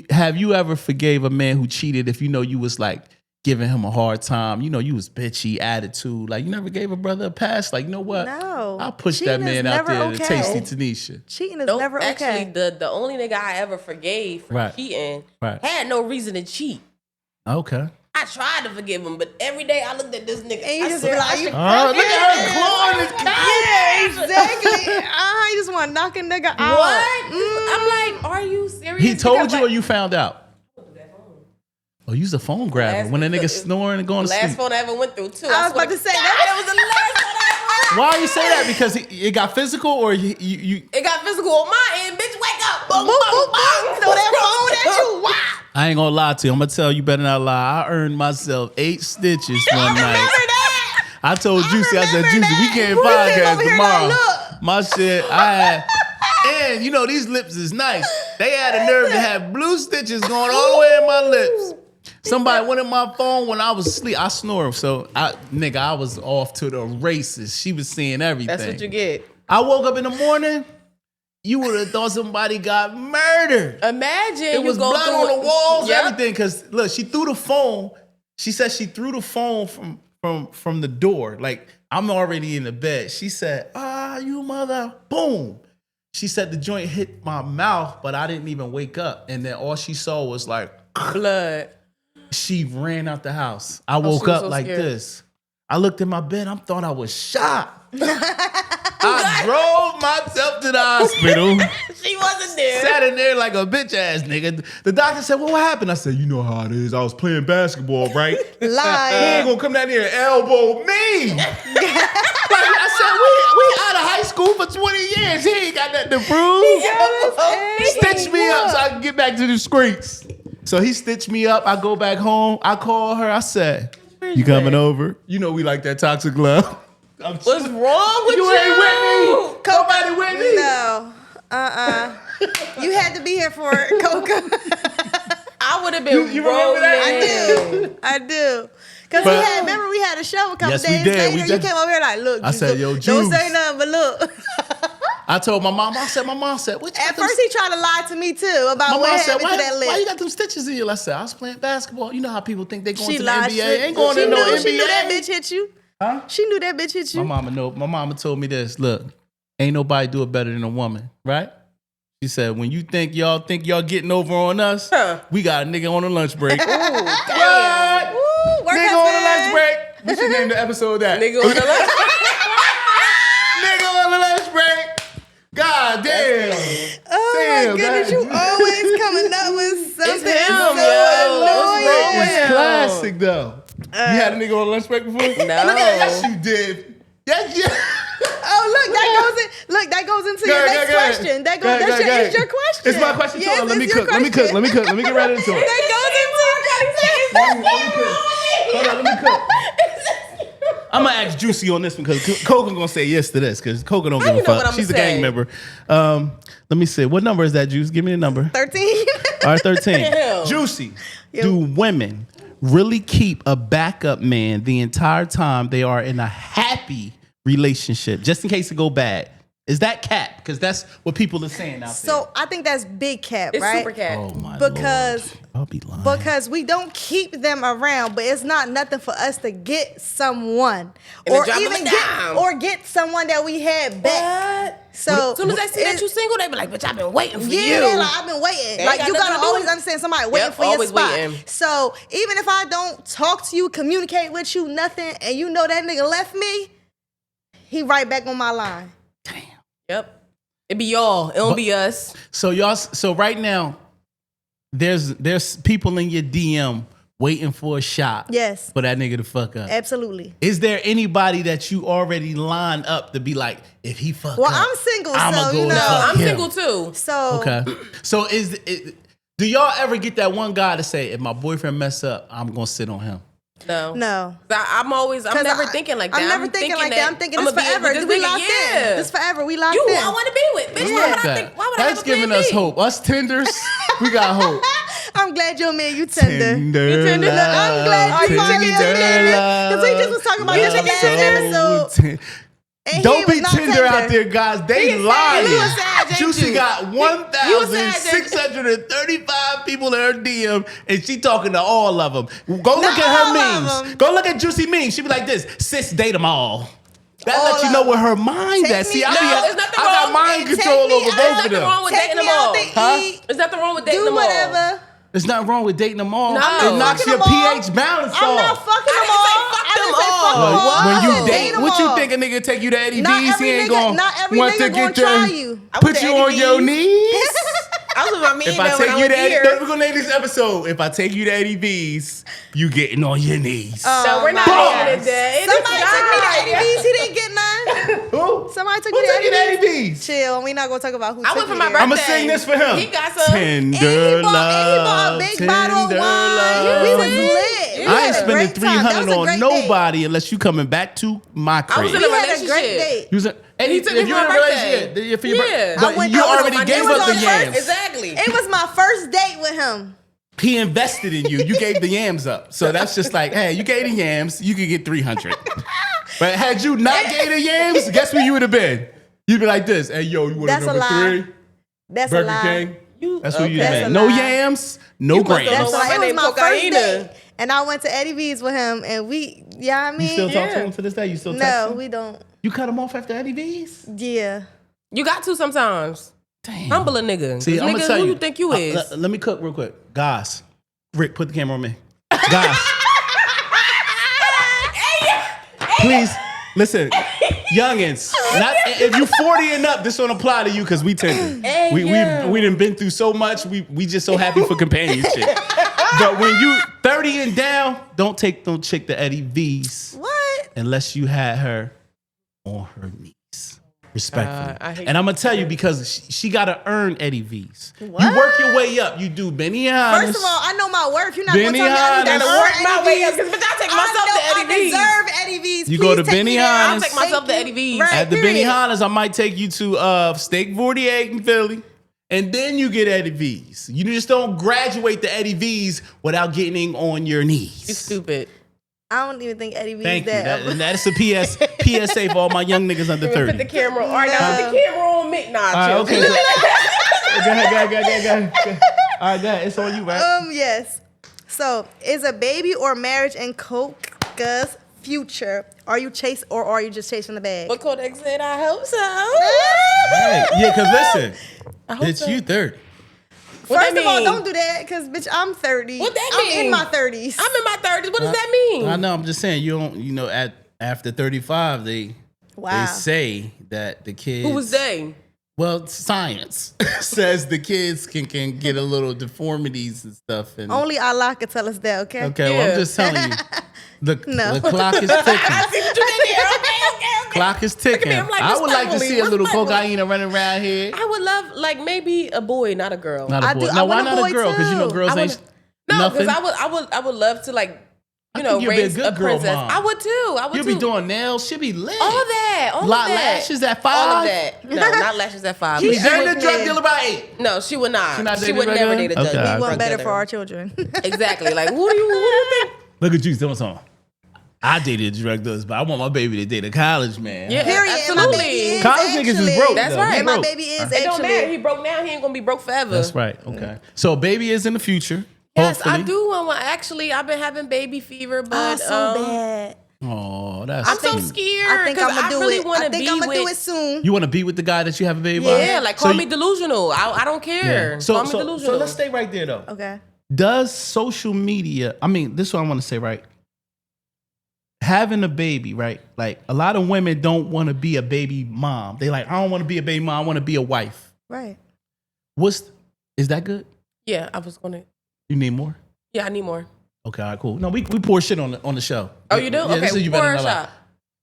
Have you ever forgave a man who cheated if you know you was like giving him a hard time? You know, you was bitchy, attitude. Like, you never gave a brother a pass? Like, you know what? No. I'll push that Cheating is man out never there to okay. Tasty Tanisha. Cheating is Nope, never actually, okay. the only nigga I ever forgave for Right. cheating Right. had no reason to cheat. Okay. I tried to forgive him, but every day I looked at this nigga. And you I just said, be like, I should- Oh, look at her clawing his couch. Exactly. You just want to knock a nigga out. What? I'm like, are you serious? He told Because, you or like, you found out? Oh, use a phone grabber Last- when a nigga the- snoring and going to last sleep. phone I ever went through, too. I was swear about to say, God, that was the last phone I ever went Why you say that? Because it got physical or you It got physical on my end, bitch. Wake up. Boom, Boom, boom, boom. Throw that phone at you. Wow. I ain't gonna lie to you. I'm gonna tell you better not lie. I earned myself 8 stitches one night. I told Juicy, I said, remember Juicy, we that. can't We came podcast over here tomorrow. like, look. My shit, I had, and you know, these lips is nice. They had a nerve to have blue stitches going all the way in my lips. Somebody went in my phone when I was asleep. I snore, so I was off to the races. She was seeing everything. That's what you get. I woke up in the morning, you would have thought somebody got murdered. Imagine It was you go blood through on the walls, Yep. everything. Cause look, she threw the phone. She said she threw the phone from the door. Like I'm already in the bed. She said, you mother, boom. She said the joint hit my mouth, but I didn't even wake up. And then all she saw was like Blood. She ran out the house. I she woke was up so like scared. this. I looked in my bed. I thought I was shot. I drove myself to the hospital. She wasn't there. Sat in there like a bitch ass nigga. The doctor said, well, what happened? I said, you know how it is. I was playing basketball, right? He ain't Lying. gonna come down here and elbow me. Like I said, we out of high school for 20 years. He ain't got nothing to prove. Stitch me up so I can get back to the streets. So he stitched me up. I go back home. I call her. I said, you coming over? You know we like that toxic love. What's wrong with you? You ain't with me. Nobody with me. No. You had to be here for it, Coca. I would have been You remember that? rolling. I do. Because But- remember we had a show a couple Yes, we days did. later. We You did. came over here like, look. I said, yo, don't Juice. say nothing, but look. I told my mom, what you At got them first he tried to lie to me too about My what mom said, happened to that why you lip. got them stitches in your? I said, I was playing basketball. You know how people think they going She to the lied. NBA. Ain't going she to knew, no NBA. She knew that bitch hit you. Huh? She knew that bitch hit you. My mama know. My mama told me this. Look, ain't nobody do it better than a woman, right? She said, when you think y'all getting over on us, we got a nigga on the lunch break. What? Ooh, work Nigga on the lunch husband. break. We should name the episode that. Nigga on the left. Nigga on the lunch break. God damn. Oh Damn, my goodness, God. you always coming up with something him, so yo. annoying. It's classic though. You had a nigga on the lunch break before? No. Look at yes, you did. Yes, yeah. Oh, that goes into your next question. It's your question. It's my question too. Yes, Let me it's your cook. Let me cook. Let me cook. Let me get right into it. That goes into Let me cook. Hold on, let me cook. I'm gonna ask Juicy on this one because Coka gonna say yes to this because Coka don't give you a know what fuck. I'ma She's a say? gang member. Let me see. What number is that, Juice? Give me the number. 13. All right, 13. Hell. Juicy. Do women really keep a backup man the entire time they are in a happy relationship, just in case it go bad? Is that cap? Because that's what people are saying out there. So I think that's big cap, It's right? super cat. Oh my Because- Lord. I'll be lying. Because we don't keep them around, but it's not nothing for us to get someone, And or then drop 'em even down. get someone that we had back. So As soon as they see that you single, they be like, bitch, I've been waiting for yeah, you. they're like, I've been waiting. They Like ain't you got nothing gotta to do. always understand somebody waiting Yep, for your always spot. waiting. So even if I don't talk to you, communicate with you, nothing, and you know that nigga left me, he right back on my line. Yep. It be y'all. It don't be us. So right now, there's people in your DM waiting for a shot. Yes. For that nigga to fuck up. Absolutely. Is there anybody that you already lined up to be like, if he fuck Well, up, I'm single, I'ma so go you and know. fuck I'm him. single too. So Okay. So do y'all ever get that one guy to say, if my boyfriend mess up, I'm gonna sit on him? No. No. I'm never thinking like that. I'm never thinking like that. I'm thinking this forever. We locked in. This forever. We locked in. You, I want to be with. Bitch, why would I think? Why would I have That's a plan giving us B? hope. Us tenders, we got hope. I'm glad your man, you tender. Tender love, I'm glad you finally admitted it. Because we just was talking about this in the last episode. And Don't he be was not tender out there, guys. They lying. You was sad, ain't Juicy you? got You was sad, ain't you? 1,635 people in her DM, and she talking to all of them. Go look Not at all her of memes. them. Go look at Juicy memes. She be like this: "Sis, date them all." That All lets you of know them. where her mind Take at. See, me- I No, there's nothing got wrong. mind Take control me over out. both of Nothing them. wrong with Take dating me them all. out to Huh? eat. There's nothing wrong with dating Do them all. whatever. There's nothing wrong with dating them all. No. It knocks Fucking your them all. pH balance off. I'm not fucking them all. I didn't say fuck all. them all. When I you said date, them what you all. think a nigga take you to Eddie Not V's? every He ain't nigga- gonna not every want nigga to gonna get try your, you. I put went to you on Eddie your V's. knees. I was with my man If I when take I you was to Eddie, here. we're gonna name this episode. If I take you to Eddie V's, you getting on your knees. No, we're not Boom. doing it. Somebody took me to Eddie V's. He didn't get none. Who? Somebody took Who me to took you to Eddie Eddie V's. V's? Chill. We not gonna talk about who I took went for me my there. birthday. I'ma sing this for him. He got some. Tender And he bought love, a big tender bottle of wine. love. We was lit. We I had ain't a spending great time. That 300 was a on great nobody unless you coming back to my I crib. was in We a had a relationship. great date. You was a, And he took me if for you're in my a birthday. relationship, yeah, for your birthday. Yeah. But I went- you I was on already my- gave it was up the on first- yams. Exactly. It was my first date with him. He invested in you. You gave the yams up. So that's just like, hey, you gave the yams, you could get 300. But had you not gave the yams, guess where you would have been? You'd be like this. Hey, yo, you want That's a number lie. 3? That's a Burger lie. King? That's what you'd have That's been. a No lie. yams, no You must grams. have That's known why it my was name my first Cokaiiina. date. And I went to Eddie V's with him, and we, yeah, I mean, You still talk to Yeah. him to this day? You still text no, him? we don't. You cut him off after Eddie V's? Yeah. You got to sometimes. Damn. Humble a nigga. See, I'm Nigga, gonna tell who you. you think you is? Let me cook real quick. Guys, Rick, put the camera on me. Guys, please listen, youngins. Not if you 40 and up, this don't apply to you because we tender. We done been through so much. We just so happy for companionship. But when you 30 and down, don't take no chick to Eddie V's What? unless you had her on her knees. Respectfully. I hate And I'm gonna tell you because she gotta earn Eddie V's. What? You work your way up. You do Benny Hannes. First of all, I know my worth. You're not going to Benny tell me I need Hannes. to Gotta work my way up, V's. 'cause bitch, I take myself to Eddie V's. I deserve Eddie V's. You Please go to take me Benny there. Hannes. I'll take myself to Thank Eddie you. V's. Right, At the Benny period. Hannes, I might take you to Steak 48 in Philly. And then you get Eddie V's. You just don't graduate to Eddie V's without getting on your You knees. stupid. I don't even think Eddie V's Thank you. that. And that's a PSA for all my young niggas under Put 30. the camera on. All right, now put the camera on me. Nah, All right, chill. okay. Go ahead. All right, go ahead. It's on you, right? Yes. So, is a baby or marriage in Coka's future? Are you just chasing the bag? What Kodak said, I hope so. Hey, yeah, because listen, hope it's so. you 30. What First that of all, mean? don't do that, because bitch, I'm 30. What that I'm mean? in my 30s. I'm in my 30s. What does that mean? I know, I'm just saying, after 35, they say that the kids. Who was they? Well, science says the kids can get a little deformities and stuff. And Only Allah could tell us that, okay? okay, well, Yeah. I'm just telling you, No. the clock is I ticking. see what you did there. Okay. Clock is ticking. I'm like, I would like to respectfully, see a little respectfully. Cokaiiina running around here. I would love, like, maybe a boy, not a girl. Not a I boy. do- I Now, why want a not boy a girl? Because you know too. girls I ain't wanna- No, nothing. because I would love to, like, I you know, think you'd be a raise good a girl princess. mom. I would too. You'll be doing nails. She'll be lit. all that. All of that. Lashes at 5. All of that. No, not lashes at 5. She's She dating would a drug be- dealer by 8. No, she would not. She not She dating would a never drug date a dealer? drug Okay. We want drug better dealer. for our children. Exactly. Like, who do you think? Look at you doing something. I dated drug dealers, but I want my baby to date a college man. Yeah, Period. And my absolutely. baby is College niggas is actually- broke. That's though. right. They And my broke. baby is It don't matter. actually. He broke now. He ain't gonna be broke forever. That's right. Okay. So baby is in the future. Yes, hopefully. I do. Actually, I've been having baby fever, Oh, but so bad. Oh, that's I'm so cute. scared. I think I'm gonna do really it. want I to think be I'm gonna do with. it soon. You want to be with the guy that you have a baby by? Yeah, like So call you- me delusional. I don't care. Yeah. So, call me so, delusional. so let's stay right there though. Okay. Does social media, I mean, this is what I want to say, right? Having a baby, right? Like a lot of women don't want to be a baby mom. They like, I don't want to be a baby mom. I want to be a wife. Right. Is that good? Yeah, I was gonna. You need more? Yeah, I need more. Okay, all right, cool. No, we pour shit on the show. Oh, you do? Yeah, Okay, this is you pour better a not shot.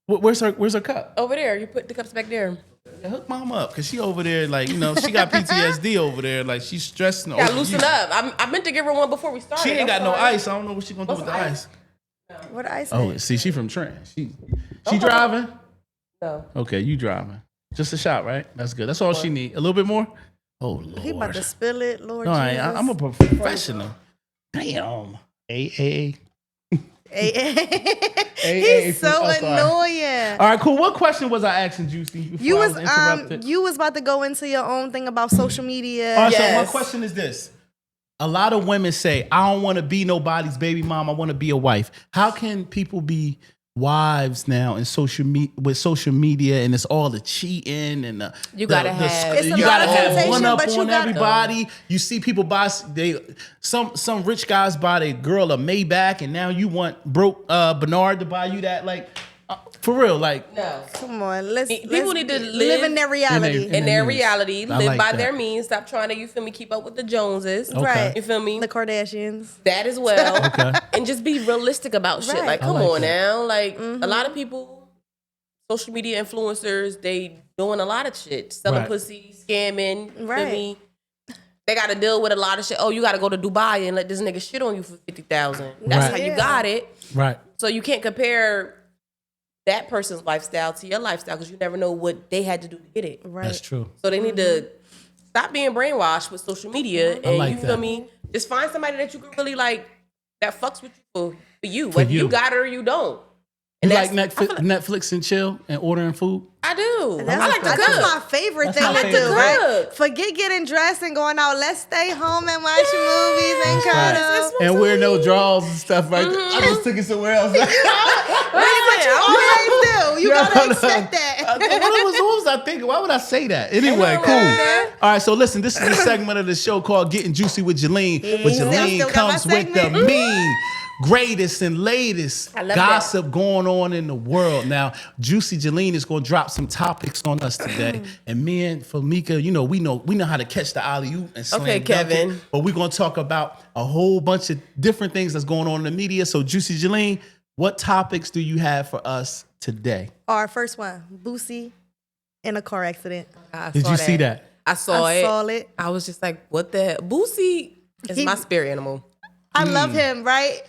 lie. Where's her cup? Over there. You put the cups back there. Yeah, hook mom up, cause she over there, like, you know, she got PTSD over there, like she's stressing. Gotta loosen up. I meant to give her one before we started. She ain't I'm got no sorry. ice. I don't know what she gonna do with the ice. What I say? Oh, see, she from Trenton. She driving? No. Okay, you driving. Just a shot, right? That's good. That's all she need. A little bit more? Oh, Lord. He about to spill it, Lord No, Jesus. I'm a professional. Damn. Hey. He's so annoying. All right, cool. What question was I asking, Juicy? Before You I was interrupted? you was about to go into your own thing about social media. All right, so my Yes. question is this. A lot of women say, I don't want to be nobody's baby mom. I want to be a wife. How can people be wives now in with social media, and it's all the cheating and You gotta have- It's a you lot gotta of have temptation, one up but you on gotta- everybody. You see people buy some rich guys buy their girl a Maybach, and now you want broke Bernard to buy you that. Like for real, like No. Come on, let's People need to live in their reality. In In their means. reality, I live like by that. their means. Stop trying to, you feel me, keep up with the Joneses. Okay. Right. You feel me? The Kardashians. That as well. Okay. And just be realistic about shit. Right. Like, I come like on that. now. Like, a lot of people, social media influencers, they doing a lot of shit. Selling Right. pussy, scamming. You Right. feel me? They got to deal with a lot of shit. Oh, you got to go to Dubai and let this nigga shit on you for $50,000. That's Right. how you Yeah. got it. right. So you can't compare that person's lifestyle to your lifestyle because you never know what they had to do to get it. Right. That's true. So they need to stop being brainwashed with social media and like you feel that. me? Just find somebody that you can really like that fucks with you for you. Whether you. you got it or you don't. You And like that's- Netflix and chill and ordering food? I do. That's, I like to that's cook. my favorite That's thing my to favorite do, thing. right? Cook. Forget getting dressed and going out. Let's stay home and watch movies and Right. cuddle. And wear no drawers and stuff, right? I just took it somewhere else. Always do. You gotta No. expect that. What was I thinking? Why would I say that? Anyway, cool. All right, so listen, this is a segment of the show called Getting Juicy with Jaleen. But still Jaleen got my comes with the segment. mean, greatest, and latest love gossip going on in the world. Now, Juicy-Jaleen is going to drop some topics on us today. And me and Famika, we know how to catch the alley-oop and slam Okay, dunk it. Kevin. But we're going to talk about a whole bunch of different things that's going on in the media. So, Juicy-Jaleen, what topics do you have for us today? Our first one, Boosie in a car accident. I Did saw you see that? I saw I it. saw it. I was just like, what the hell? Boosie is He- my spirit animal. I love him, right?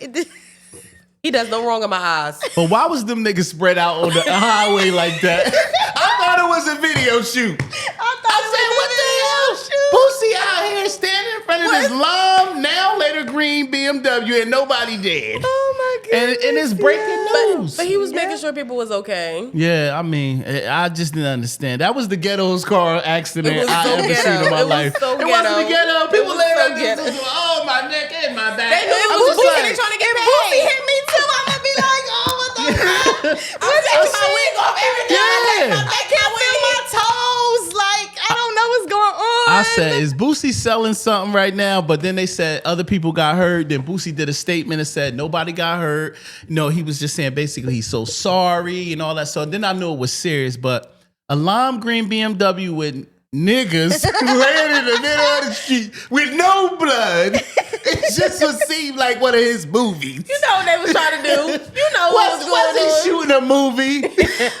He does no wrong in my eyes. But why was them niggas spread out on the highway like that? I thought it was a video shoot. I said, what the hell? Boosie out here standing in front of this lime, now later green BMW, and nobody dead. Oh my goodness. And it's breaking news. But he was making sure people was okay. Yeah, I mean, I just didn't understand. That was the ghettoest car accident It was I so ever ghetto. seen in my It was life. so It wasn't the ghetto. ghetto. It People was laying so up ghetto. this, oh, my neck and my back. They knew it I was Boosie. like- They trying to get If paid. Boosie hit me too, I'm gonna be like, oh, what the fuck? I take my wig off every day. Yeah. I can't feel my toes. Like, I don't know what's going on. I said, is Boosie selling something right now? But then they said other people got hurt. Then Boosie did a statement and said nobody got hurt. No, he was just saying basically he's so sorry and all that. So then I knew it was serious. But a lime green BMW with niggas ran in the middle of the street with no blood. It just would seem like one of his movies. You know what they was trying to do. You know what was going Was he on. shooting a movie?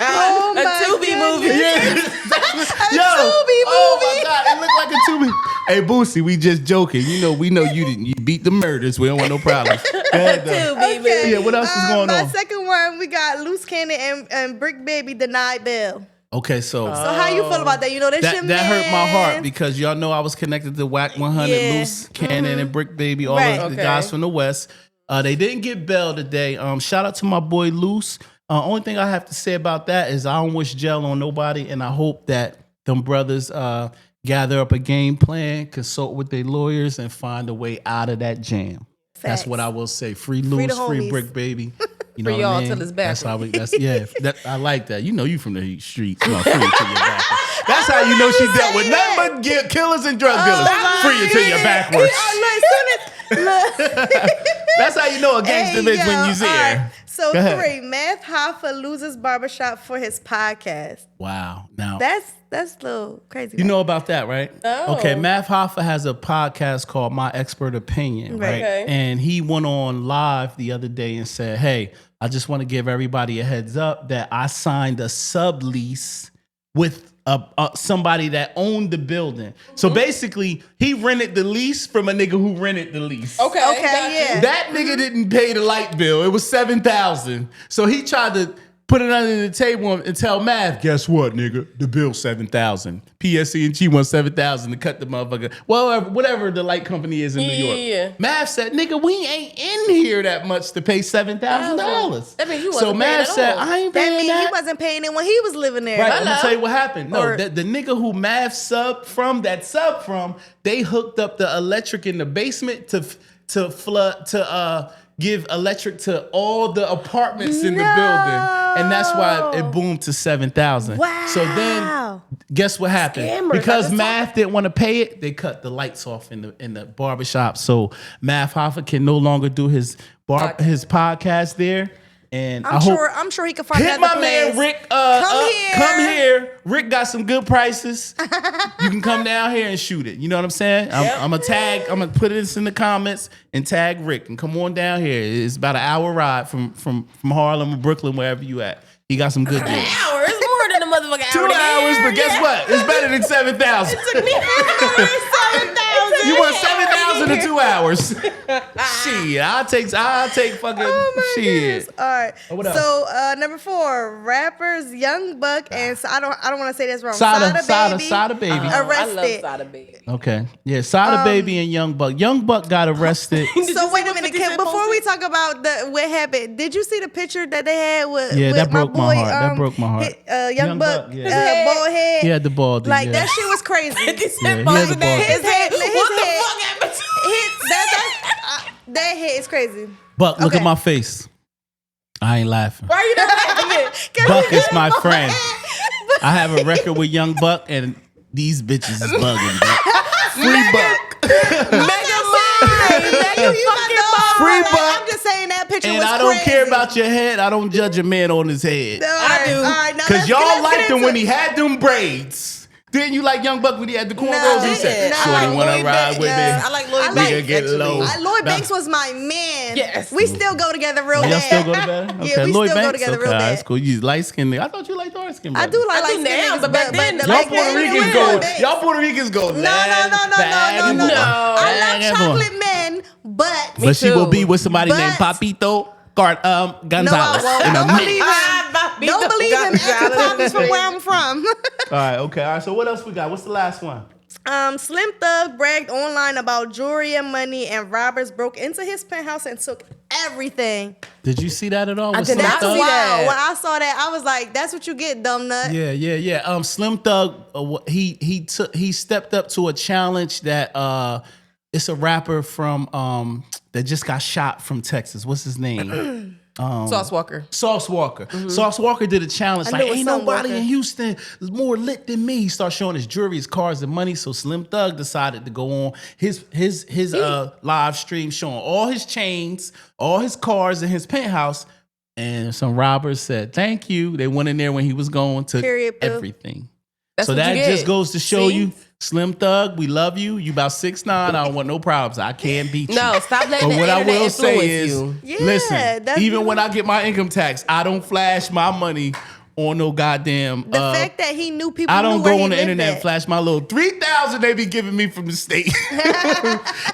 Oh A my Tubi movie. goodness. Yo, Tubi oh movie. my God, it looked like a Tubi. Hey, Boosie, we just joking. We know you didn't. You beat the murders. We don't want no problems. Go ahead, though. Tubi movie. Yeah, what else is going My on? second one, we got Loose Cannon and Brick Baby denied bail. Okay, so So how you feel about that? You know, this your that hurt my heart man. because y'all know I was connected to Whack 100, Yeah. Loose Cannon, and Brick Baby, all Right. of the Okay. guys from the West. They didn't get bail today. Shout out to my boy Loose. Only thing I have to say about that is I don't wish jail on nobody, and I hope that them brothers gather up a game plan, consult with their lawyers, and find a way out of that jam. That's Facts. what I will say. Free the Loose, free homies. Brick Baby. You know Free what I y'all mean? till it's That's how backwards. I like that. You from the streets. No, free it till you're backwards. That's how you know she dealt with nothing but killers and drug dealers. Free it till you're backwards. That's how you know a gangster bitch when you see her. So Go ahead. 3, Math Hoffa loses barbershop for his podcast. Wow. Now, That's a little crazy. you know about that, right? No. Okay, Math Hoffa has a podcast called My Expert Opinion, right? Right. Okay. And he went on live the other day and said, hey, I just want to give everybody a heads up that I signed a sublease with somebody that owned the building. So basically, he rented the lease from a nigga who rented the lease. Okay, yeah. That nigga didn't pay the light bill. It was $7,000. So he tried to put it under the table and tell Mav, guess what, nigga? The bill's $7,000. PSE&G wants $7,000 to cut the motherfucker. Well, whatever the light company is in New York. Yeah. Mav said, nigga, we ain't in here that much to pay $7,000. That means he wasn't So Mav paying said, at all. I ain't That paying means that. he wasn't paying it when he was living there. Right, I'm gonna tell you what happened. No, Or- the nigga who Mav subbed from, they hooked up the electric in the basement to flood give electric to all the apartments in the building, and that's why it boomed to 7,000. Wow. So then, guess what happened? Scammers, Because I just Mav didn't want to pay it, they cut the lights off in the barbershop. So Mav Hoffa can no longer do his podcast there. And I'm sure he can find hit another my man place. Rick. Come Come here. Rick got some good prices. You can come down here and shoot it. You know what I'm saying? I'm gonna put this in the comments and tag Rick and come on down here. It's about an hour ride from Harlem or Brooklyn, wherever you at. He got some good deals. Hour. It's more than a motherfucking 2 hour. hours, but guess what? It's better than 7,000. You want 7,000 in 2 hours? Shit, I'll take fucking shit. Goodness. All right. What else? So number 4, rappers Young Buck and I don't want to say this wrong. Sada Baby. I love Arrested. Sada Baby. Okay. Yeah, Sada Baby and Young Buck. Young Buck got arrested. So wait a minute, before we talk about what happened, did you see the picture that they had with That my broke boy? my heart. That broke my heart. Young Buck, Bald head. He had the bald. Like that shit was crazy. he had the bald His head, What the fuck happened to that head is crazy. Buck, look Okay. at my face. I ain't laughing. Why you not laughing? Buck is my friend. I have a record with Young Buck, and these bitches is bugging. Free Buck. Mega Mike. Free Buck. I'm just saying that picture And was I don't crazy. care about your head. I don't judge a man on his head. I do. All right, now Because let's y'all get liked him into when he had them braids. Didn't you like Young Buck when he had the cornrows? He said, No. "Shorty wanna Lloyd ride Banks. with me." I like Lloyd I like- Banks. Nigga get actually. low. Lloyd Banks was my man. Yes. We still go together real Y'all bad. still go together? Okay, Yeah, we Lloyd still go Banks. together Okay, real that's bad. cool. You light skinned nigga. I thought you liked dark skinned. I do like I do light now, skin but back then, the y'all Y'all light Puerto skin Ricans niggas go. Lloyd Banks. Y'all Puerto Ricans go. No. I love chocolate men, but But she too. will be with somebody But- named Papito no, I Gonzalez won't. in a Don't minute. believe him. Don't believe him. Ask Poppy's from where I'm from. All right, okay. All right, so what else we got? What's the last one? Slim Thug bragged online about jewelry and money, and robbers broke into his penthouse and took everything. Did you see that at all? I with did Slim not Thug? see that. When I saw that, I was like, "That's what you get, dumb nut." Yeah. Slim Thug, he stepped up to a challenge that it's a rapper from that just got shot from Texas. What's his name? Sauce Walker. Sauce Walker. Sauce Walker did a challenge I like, knew it was ain't some nobody Walker. in Houston is more lit than me. He started showing his jewelry, his cars, and money. So Slim Thug decided to go on his live stream showing all his chains, all his cars, and his penthouse. And some robbers said, thank you. They went in there when he was going, took Period, boo. everything. That's So what you that get. just goes to show See? you, Slim Thug, we love you. You about 6'9". I don't want no problems. I can't beat you. No, stop letting But the what I internet will say influence is, you. Yeah, listen, that's- even when I get my income tax, I don't flash my money on no goddamn. The fact that he knew people. I don't knew where go he on the lived internet and at. flash my little 3,000 they be giving me from the state.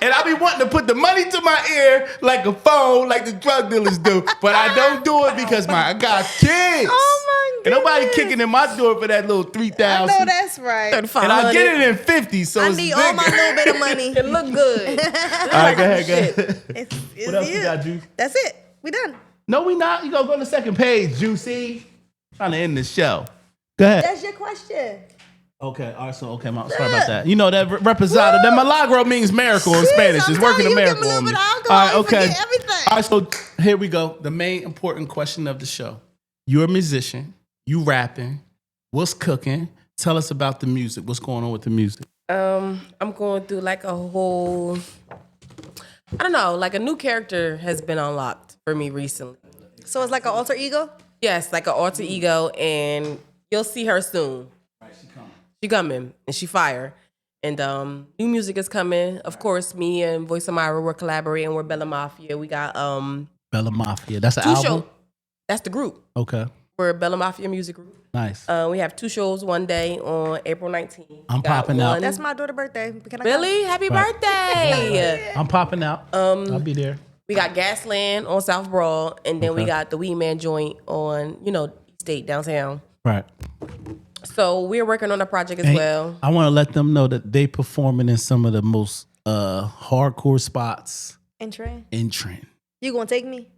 And I be wanting to put the money to my ear like a phone, like the drug dealers do. But I don't do it because I got kids. Oh my And nobody goodness. kicking in my door for that little I 3,000. know that's right. And I get it in 50, so I it's need bigger. all my little bit of money. It look good. All right, go ahead. It's What else you. we got, Juice? That's it. We done. No, we not. You gonna go to the second page, Juicy. Trying to end the show. Go ahead. That's your question. Okay, all right, so sorry about that. You know that reposado, that milagro means miracle in Spanish. I'm It's working a telling you, miracle give me a on me. little bit of All alcohol, right, you okay. forget everything. All right, so here we go. The main important question of the show. You're a musician. You rapping. What's cooking? Tell us about the music. What's going on with the music? I'm going through like a whole, I don't know, like a new character has been unlocked for me recently. So it's like an alter ego? Yes, like an alter ego, and you'll see her soon. She coming, and she fire. And new music is coming. Of course, me and Voice of Myra, we're collaborating. We're Bella Mafia. We got Bella Mafia. That's an two album? shows. That's the group. Okay. We're Bella Mafia Music Group. Nice. We have 2 shows one day on April 19th. I'm popping out. That's my daughter's birthday. Can I Really? Happy birthday. I'm popping out. I'll be there. We got Gasland on South Broad, and then we got the Weed Man joint on, East State downtown. Right. So we're working on a project as well. I want to let them know that they performing in some of the most hardcore spots In Trent. in Trenton. You gonna take me?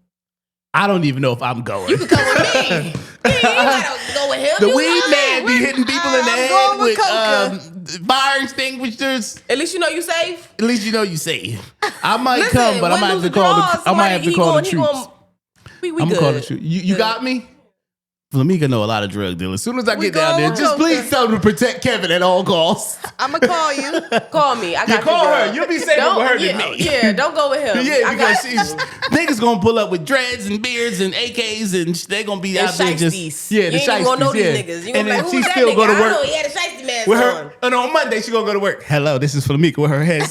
I don't even know if I'm going. You can go with me. You gotta go with him. The You weed got man it. be hitting people in the I'm head going with with fire extinguishers. At least you know you safe. At least you know you safe. I might Listen, come, but I might have to call the. I might have to call the troops. We I'm gonna good. call the troops. You got me. Flamingo know a lot of drug dealers. As soon as I get down there, going just with please Coka. tell them to protect Kevin at all costs. I'm gonna call you. Call me. I got you. call her. girl. You'll be safer Don't- with her than yeah, me. Yeah, don't go with him. Yeah, I because got she's niggas gonna pull up with dreads and beards and AKs and they gonna be and out there just shiesties. the You ain't even gonna know shiesties, these niggas. You and gonna be then like, she who's that still nigga? go to I know work he had a shiesty mask with on. her. And on Monday she gonna go to work. Hello, this is Flamingo with her head.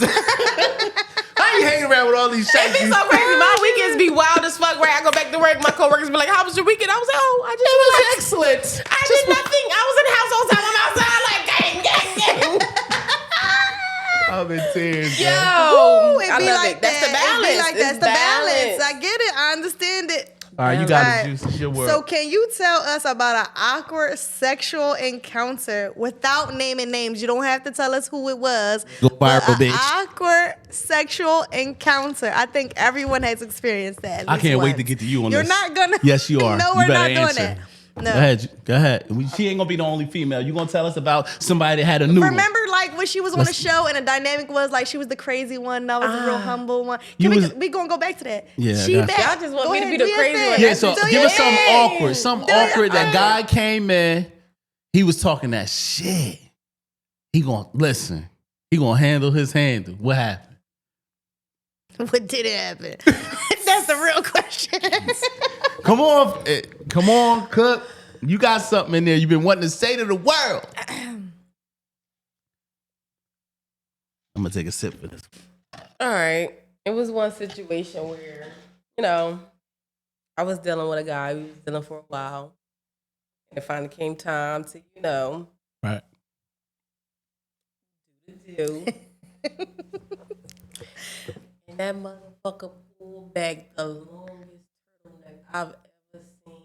How you hanging around with all these It be shiesties? so crazy. My weekends be wild as fuck. Right, I go back to work. My coworkers be like, "How was your weekend?" I was like, "Oh, I just It was relaxed. excellent. I did nothing. I was in the house all the time. I'm outside like gang, gang, gang." I'm in tears. Yo, Ooh, it I be love like it. That's the that. balance. It be like It's that's the balance. I get it. I understand it. All right, you got Alright. it, Juice. It's your word. So can you tell us about an awkward sexual encounter without naming names? You don't have to tell us who it was. Go but viral, an bitch. awkward sexual encounter. I think everyone has experienced that. at I least can't wait once. to get to you on You're this. not gonna. Yes, you are. No, You we're better not answer. doing that. No. Go ahead. Go ahead. She ain't gonna be the only female. You gonna tell us about somebody that had a new one. Remember, like when she was on the Let's- show, and the dynamic was like she was the crazy one, that was the real humble one. You Can was- we gonna go back to that? Yeah, she that's- back. Y'all just want Go me to ahead, be do the your crazy thing. one. Yeah, so Do give your us something thing. awkward. Something Do your awkward. That thing. guy came in. He was talking that shit. He gonna listen. He gonna handle his handle. What happened? What did it happen? That's the real question. Come on, Cook. You got something in there you've been wanting to say to the world. I'm gonna take a sip for this. All right. It was one situation where, I was dealing with a guy. We was dealing for a while. And it finally came time to, Right. do. And that motherfucker pulled back the longest turtleneck I've ever seen.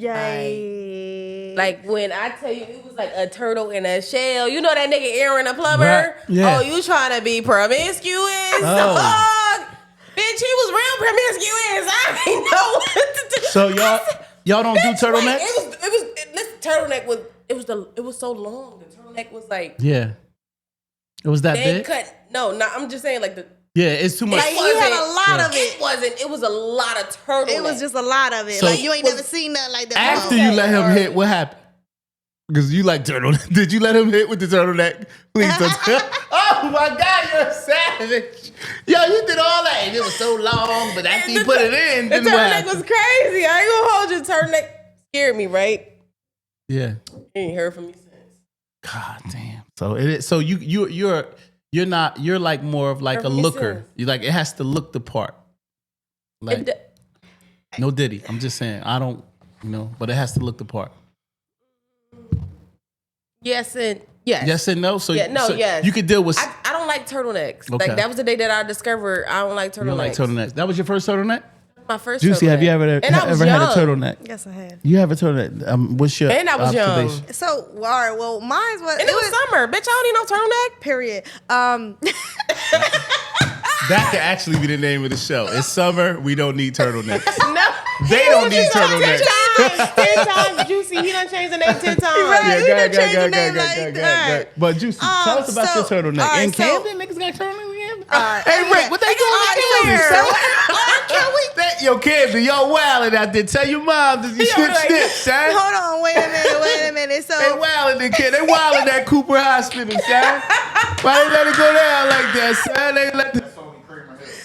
Yay. Like when I tell you it was like a turtle in a shell. You know that nigga Aaron the plumber? Right. Yeah. Oh, you trying to be promiscuous? Oh. Dog. Bitch, he was real promiscuous. I didn't know what to do. So y'all don't do Bitch, turtlenecks? Like, this turtleneck was it was so long. The turtleneck was like Yeah. It was that they big? ain't cut. No, I'm just saying like the Yeah, it's too much. Like, you had a lot of It it. wasn't. It was a lot of turtleneck. It was just a lot of it. So- like you ain't never seen nothing like that. After before. you let him hit, what happened? Because you like turtleneck. Did you let him hit with the turtleneck? Please don't tell. Oh my God, you're a savage. Yo, you did all that. And it was so long, but after you put it in, The then what turtleneck happened? was crazy. I ain't gonna hold you. Turtleneck scared me, right? Yeah. You ain't heard from me since. God damn. So it is. So you're not. You're like more of like a Never looker. since. You like it has to look the part. Like no Diddy. I'm just saying. I don't. But it has to look the part. Yes and yes. Yes and no. So Yeah, no, so yes. You could deal with. I don't like turtlenecks. Okay. Like that was the day that I discovered I don't like turtlenecks. You don't like turtlenecks. That was your first turtleneck. My first Juicy, turtleneck. have you And I was ever had a young. turtleneck? Yes, I have. You have a turtleneck. What's your And I was young. observation? So, all right. Well, mine was. And it was summer. Bitch, I don't need no turtleneck. Period. That could actually be the name of the show. It's summer. We don't need turtlenecks. No. They don't need turtlenecks. 10 times, Juicy. He done changed the name 10 times. Right. Yeah, we go, done go, changed go, the name go, like go, go, that. go. But Juicy, tell us about your turtleneck. all right, In so- Camden, niggas got turtleneck in Camden? right, Hey, anyway. Rick, what they doing All in right, Camden? so- can we- Yo, Camden, y'all wildin' out there. Tell your mom that you snip, like- snip, son. Hold on. Wait a minute. So, They wildin' in Camden. They wildin' at Cooper Hospital, son. Why they let it go down like that, son? They let the...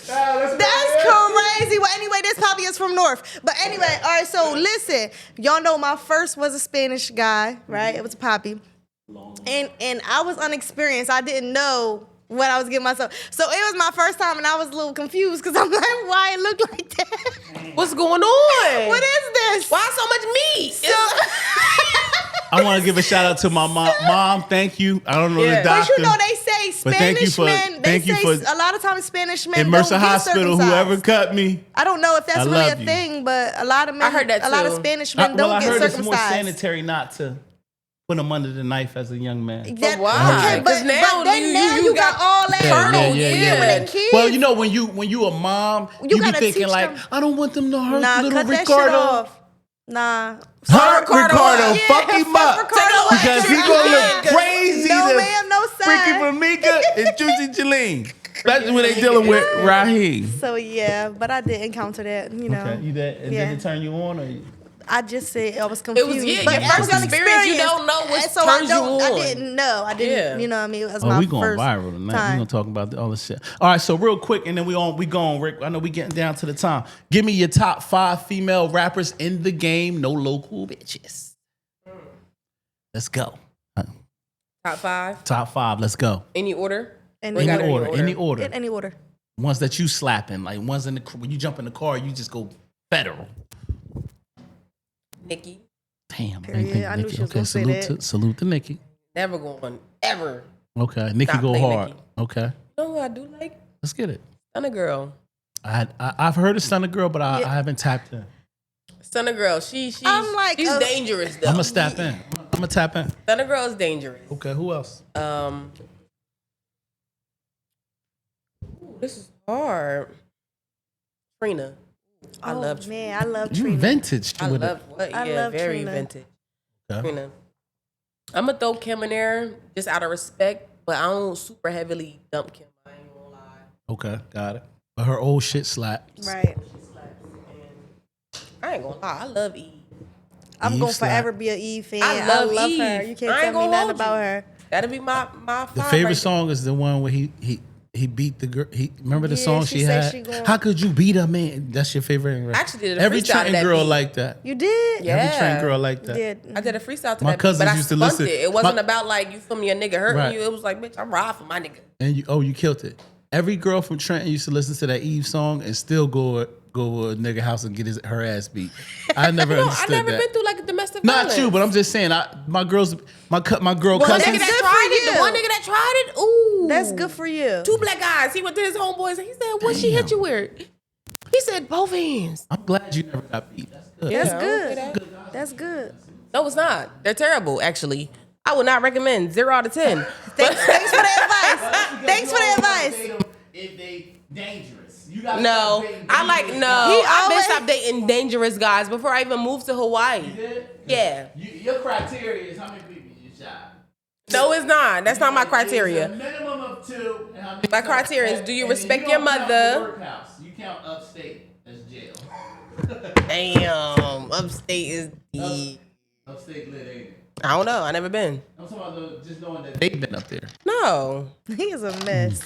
that's crazy. Well, anyway, this Poppy is from North. But anyway, all right, so listen. Y'all know my first was a Spanish guy, right? It was a Poppy. And I was unexperienced. I didn't know what I was getting myself. So it was my first time, and I was a little confused because I'm like, why it looked like that? What's going on? What is this? Why so much meat? I want to give a shout out to my mom. Mom, thank you. I don't know the Yeah. doctor. But you know they say But thank you Spanish for- men. They thank you say for- a lot of times Spanish men in don't Mercer get Hospital, circumcised. whoever cut me. I don't know if that's I really a love you. thing, but a lot of men. I heard that A lot of too. Spanish men Well, don't I get heard it's more circumcised. sanitary not to put them under the knife as a young man. That- why? Okay, but 'Cause now then you got all that Yeah, yeah, with the kids. Well, you know when you a mom, you be gotta thinking teach like, them. I don't want them to hurt Nah, little cut that shit Ricardo. off. Nah. Hurt Ricardo Ricardo, up. fuck him up. Ricardo up. Because he gonna look crazy No to ma'am, no Freaky sir. Famika and Juicy-Jaleen. That's what they dealing with Raheem. So yeah, but I did encounter that, you know. Okay, you did, and Yeah. did it turn you on or you? I just said I was confused. It was, yeah, but your it was first an experience, you don't know what and so turns you I on. didn't know. I didn't, Yeah. you know what I mean? It was Oh, my we going first viral tonight. time. We gonna talk about all this shit. All right, so real quick, and then we going, Rick. I know we getting down to the time. Give me your top 5 female rappers in the game. No local bitches. Let's go. Top 5. Top 5. Let's go. Any order? Any We got Any it order. Any order. In any order. Ones that you slapping, like ones in the when you jump in the car, you just go federal. Nikki. Damn. Period. I knew she was Okay, gonna say that. salute to Nikki. Never going ever. Okay, Nikki Stop go playing hard. Nikki. Okay, You know who I do like? let's get it. Stunner Girl. I've heard of Stunner Girl, but I haven't tapped in. Stunner Girl. She's dangerous though. I'm gonna tap in. I'm gonna tap in. Stunner Girl is dangerous. Okay, who else? This is hard. Trina. I love Trina. Man, I love You Trina. vintage I with love it. what? I Yeah, love very Trina. vintage. Okay. Trina. I'm gonna throw Kim in there just out of respect, but I don't super heavily dump Kim. I ain't gonna lie. Okay, got it. But her old shit slaps. Right. I ain't gonna lie. I love Eve. I'm Eve gonna slap. forever be an Eve fan. I love Eve. her. You can't I ain't tell me gonna nothing hold about you. her. That'll be my The five favorite right song is the one where he beat the girl. Remember the Yeah, song she she said had? she going- How could you beat a man? That's your favorite. Right? I actually did a Every freestyle to Trenton that girl beat. like that. You did? Yeah. Every Trenton girl like that. Did. I did a freestyle to My that beat, cousins but I used to spunked listen. it. It wasn't My- about like, you feel me, a nigga hurting Right. you. It was like, bitch, I'm riding for my nigga. And you killed it. Every girl from Trenton used to listen to that Eve song and still go to a nigga house and get her ass beat. I never No, I understood never that. been through like a domestic Not violence. you, but I'm just saying. My girl Well, cousins. the nigga Good that for tried it, you. the one nigga that tried it, ooh. That's good for you. 2 black guys. He went to his homeboys and he said, what she hit you with? He said, both hands. I'm glad you never got beat. That's good. That's Yeah, good. okay, that- That's good. No, it's not. They're terrible, actually. I would not recommend. 0 out of 10. Thanks for the advice. Thanks for the advice. If they dangerous. No, I like, no. I've been stopped dating dangerous guys before I even moved to Hawaii. Yeah. Your criteria is how many people you shot. No, it's not. That's not my criteria. Minimum of 2. And how many My criteria is, do you respect your mother? You count upstate as jail. Damn, upstate is the. Upstate lit, ain't it? I don't know. I never been. I'm talking about just knowing that they've been up there. No, He is a mess.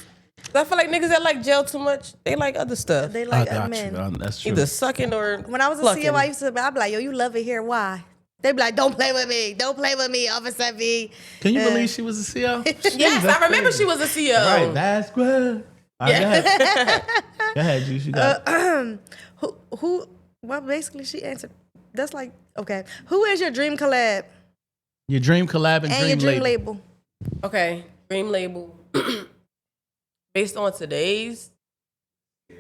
I feel like niggas that like jail too much, they like other stuff. They like I got men. you. That's true. Either sucking or When I was a plucking. CO, I used to I'd be like, yo, you love it here. Why? They'd be like, don't play with me. Don't play with me, Officer V. Can you believe she was a CO? Yes, I remember she was a CO. Right, that's good. Yeah. Go ahead, Juice. You got it. Who, well, basically she answered. That's like, okay. Who is your dream collab Your dream collab and and your dream dream label. label? Okay, dream label. Based on today's, I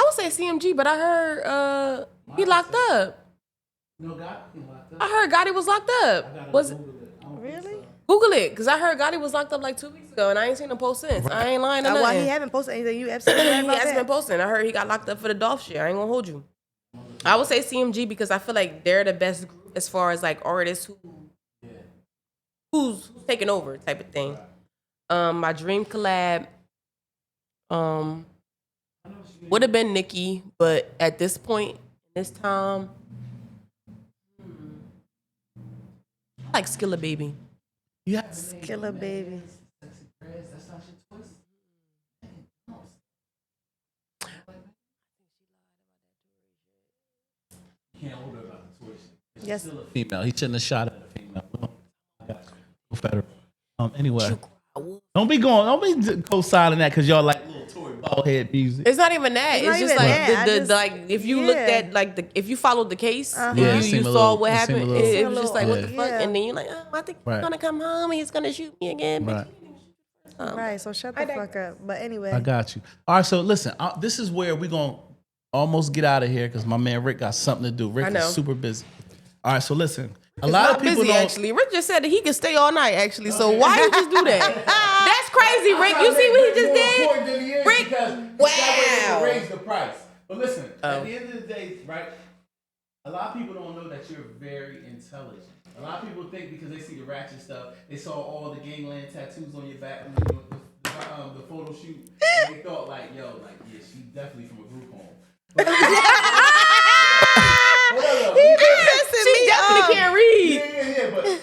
would say CMG, but I heard he locked up. No, God, he locked up. I heard Gotti was locked up. Was it? Really? Google it, cause I heard Gotti was locked up like 2 weeks ago, and I ain't seen him post since. I ain't lying to Why nothing. he haven't posted anything? You absolutely right He about hasn't been that. posting. I heard he got locked up for the Dolph shit. I ain't gonna hold you. I would say CMG because I feel like they're the best group as far as like artists who's taking over type of thing. My dream collab would have been Nicki, but at this point, this time, I like Skilla Baby. Yes. Killer baby. Can't hold her about the tuition. Yes. Female. He shouldn't have shot at a female. Go federal. Anyway. Don't be co-signing that because y'all like little Tory Ballhead music. It's not even that. It's not just even like that. like if you looked at like if you followed the case, Yeah, you seemed a saw little- what it happened. seemed a little- It was just like what the fuck, Yeah. and then you're like, oh, I think he's Right. gonna come home. He's gonna shoot me again. Right. Right, so shut the fuck up. But anyway. I got you. All right, so listen, this is where we're going to almost get out of here because my man Rick got something to do. Rick I know. is super busy. All right, so listen. A It's lot not of people busy, don't. actually. Rick just said that he could stay all night, actually. So why you just do that? That's crazy, Rick. You see what he just did? Rick, wow. Raise the price. But listen, at the end of the day, right? A lot of people don't know that you're very intelligent. A lot of people think because they see the ratchet stuff, they saw all the gangland tattoos on your back when you were the photo shoot, and they thought like, yo, like, yeah, she definitely from a group home. But, She definitely can't read. yeah, but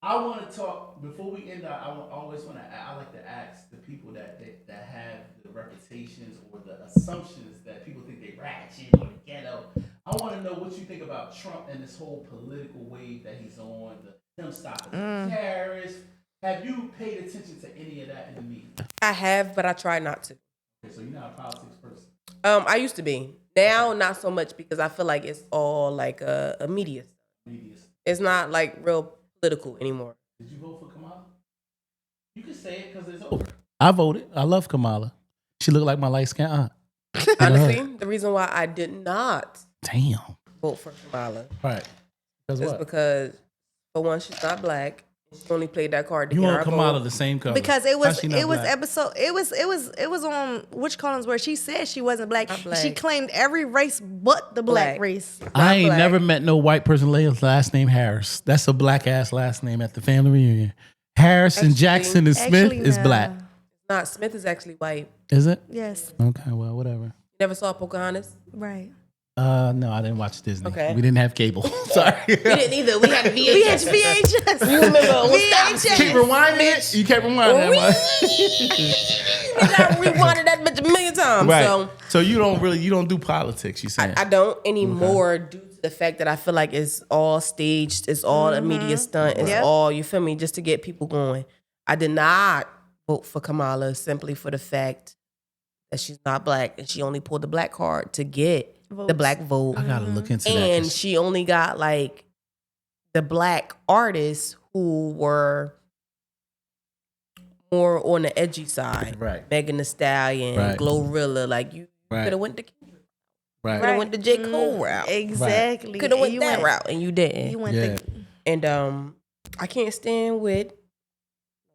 I want to talk before we end. Always want to. I like to ask the people that have the reputations or the assumptions that people think they ratchet or the ghetto. I want to know what you think about Trump and this whole political wave that he's on. Him stopping the tariffs. Have you paid attention to any of that in the media? I have, but I try not to. Okay, so you're not a politics person. I used to be. Now, not so much because I feel like it's all like a media. It's not like real political anymore. Did you vote for Kamala? You can say it because it's over. I voted. I love Kamala. She looked like my light-skinned aunt. Honestly, the reason why I did not vote for Kamala Right. Because is what? because, for one, she's not black. She only played that card to You get want our Kamala vote. the same color. Because it was How she not black? episode it was on Which Columns where she said she wasn't black. Not black. She claimed every race but the black race. I ain't black. never met no white person last name Harris. That's a black ass last name at the family reunion. Harrison Jackson and Smith is no. black. Not Smith is actually white. Is it? Yes. Okay, well, whatever. You never saw Pocahontas? Right. No, I didn't watch Disney. Okay. We didn't have cable. Sorry. We didn't either. We had VHS. We had VHS. You remember VHS? Keep rewinding it. You can't rewind that much. I rewinded that bitch a million times. Right. So So you don't do politics. You saying? I don't anymore due to the fact that I feel like it's all staged, it's all a media stunt, it's Yep. all, you feel me, just to get people going. I did not vote for Kamala simply for the fact that she's not black and she only pulled the black card to get the Votes. black vote. I gotta look into that. And 'Cause she only got like the black artists who were more on the edgy side. Right. Megan Thee Stallion, Right. Glorilla. Like you Right. could have went the right. could have went the J. Cole route. Exactly. Could have went You that route and you didn't. You went Yeah. And I can't stand with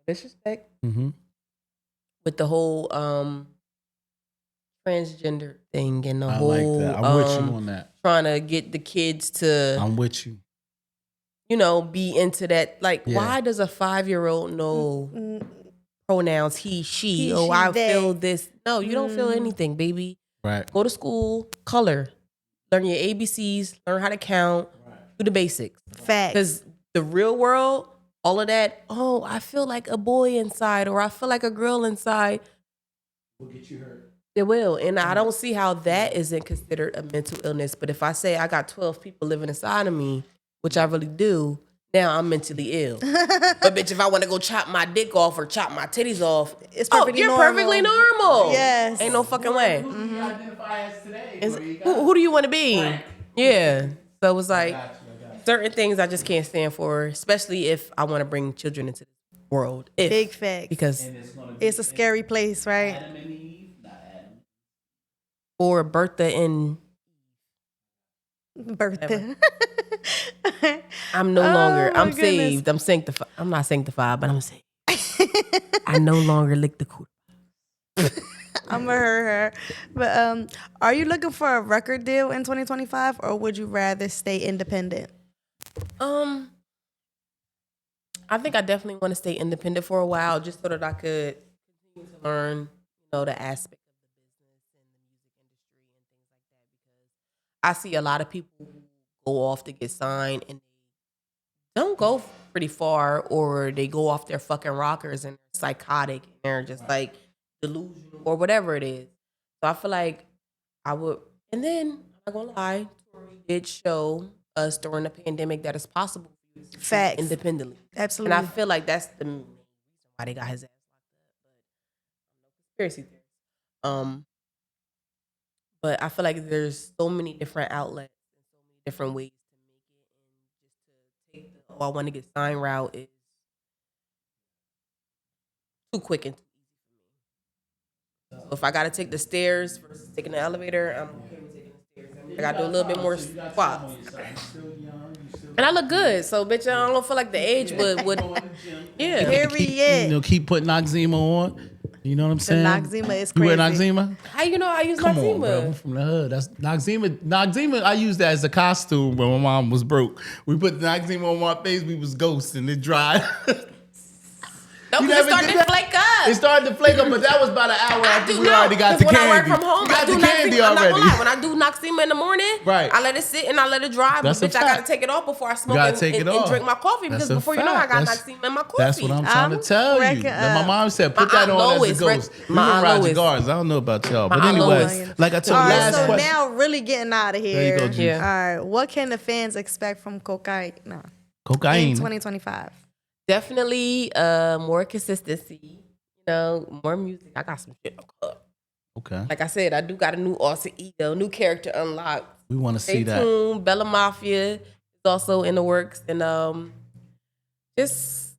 disrespect Mm-hmm. with the whole transgender thing and the I whole like that. I'm with you on that. trying to get the kids to I'm with you. be into that. Like, Yeah. why does a 5-year-old know pronouns he, she? He, Oh, she, I they. feel this. No, you don't feel anything, baby. Right. Go to school, color, learn your ABCs, learn how to count, do the basics. Facts. Because the real world, all of that, oh, I feel like a boy inside or I feel like a girl inside. Will get you hurt. It will. And I don't see how that isn't considered a mental illness. But if I say I got 12 people living inside of me, which I really do, now I'm mentally ill. But bitch, if I want to go chop my dick off or chop my titties off, It's perfectly you're normal. perfectly normal. Yes. Ain't no fucking way. Who do you identify as today? Who do you want to be? Frank. Yeah. So it's like I got you. certain things I just can't stand for, especially if I want to bring children into this world. Big facts. Because And it's gonna be It's a scary place, right? Adam and Eve, not Adam. or Bertha and Birthday. I'm no longer, my I'm goodness. saved. I'm sanctified. I'm not sanctified, but I'm saved. I no longer lick the cooter. I'm gonna hurt her. But are you looking for a record deal in 2025 or would you rather stay independent? I think I definitely want to stay independent for a while just so that I could continue to learn, the aspect of the business and the music industry and things like that. Because I see a lot of people who go off to get signed and they don't go pretty far, or they go off their fucking rockers and they're psychotic and they're just like delusional or whatever it is. So I feel like I would, and then I'm not gonna lie, Tori did show us during the pandemic that it's possible for you to succeed Facts. independently. Absolutely. And I feel like that's the reason why they got his ass locked conspiracy theories. But I feel like there's so many different outlets and so many different ways to make it, and just to take the I want to get signed route is too quick and too easy. So if I gotta take the stairs versus taking the elevator, I'm okay with taking the stairs. I gotta do a little bit more squats. And I look good, so bitch, I don't feel like the age would yeah. Period. Keep putting Noxzema on. You know what I'm saying? Noxzema is You wear crazy. Noxzema? How you know I use Come Noxzema? on, bro. I'm from the hood. That's Noxzema. Noxzema, I used that as a costume when my mom was broke. We put Noxzema on my face. We was ghosts and it dried. No, You because it never started did to that? flake up. It started to flake up, but that was about an hour after we know, already got 'cause the when candy. I work from home, You got I do the candy Noxzema. I'm not already. gonna lie. When I do Noxzema in the morning, Right. I let it sit and I let it dry. That's But a bitch, I gotta fact. take it off before I smoke Gotta and, take it and off. drink my coffee. That's Because a before you know, I fact. got That's- Noxzema in my coffee. That's what I'm trying to I'm tell you. cracking Now, my up. mom said, put My that Aunt on as Lois, a ghost. We my from Aunt Roger Lois. Gardens. I don't know about y'all. But My Aunt anyway, Lois. like I told All right, last so question. now really getting out of here. There you go, Juice. Yeah. All right, what can the fans expect from Cokaiiina in Cocaine. 2025? Definitely more consistency. You know, more music. I got some shit in the cup. Okay. Like I said, I do got a new alter ego, new character unlocked. We want to Stay see that. tuned. Bella Mafia is also in the works, and just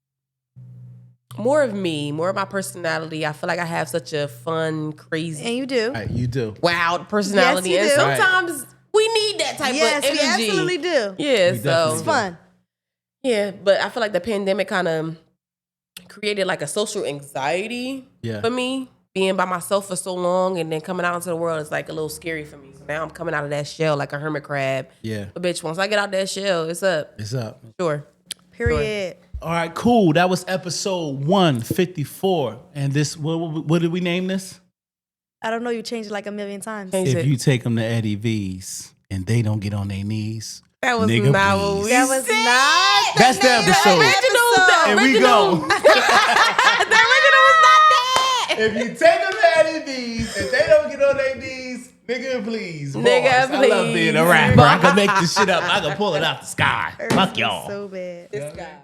more of me, more of my personality. I feel like I have such a fun, crazy, And you do. All right, you do. wild personality, Yes, and you do. sometimes we need that type Yes, of we energy. absolutely do. Yeah, We so definitely It's fun. yeah, but I feel like the pandemic kind of created like a social anxiety Yeah. for me. Being by myself for so long and then coming out into the world is like a little scary for me. So now I'm coming out of that shell like a hermit crab. Yeah. But bitch, once I get out that shell, it's up. It's up. Sure. Period. All right, cool. That was episode 154. And this, what did we name this? I don't know. You changed it like a million times. Change If it. you take them to Eddie V's and they don't get on their knees, That was nigga, not please. what we That was said. not That's the episode. The And we original. go. The original was not that. If you take them to Eddie V's and they don't get on their knees, nigga, please. Nigga, Bars. I love please. being a rapper. I can make this shit up. I can pull it out the sky. Fuck y'all. So bad. This guy.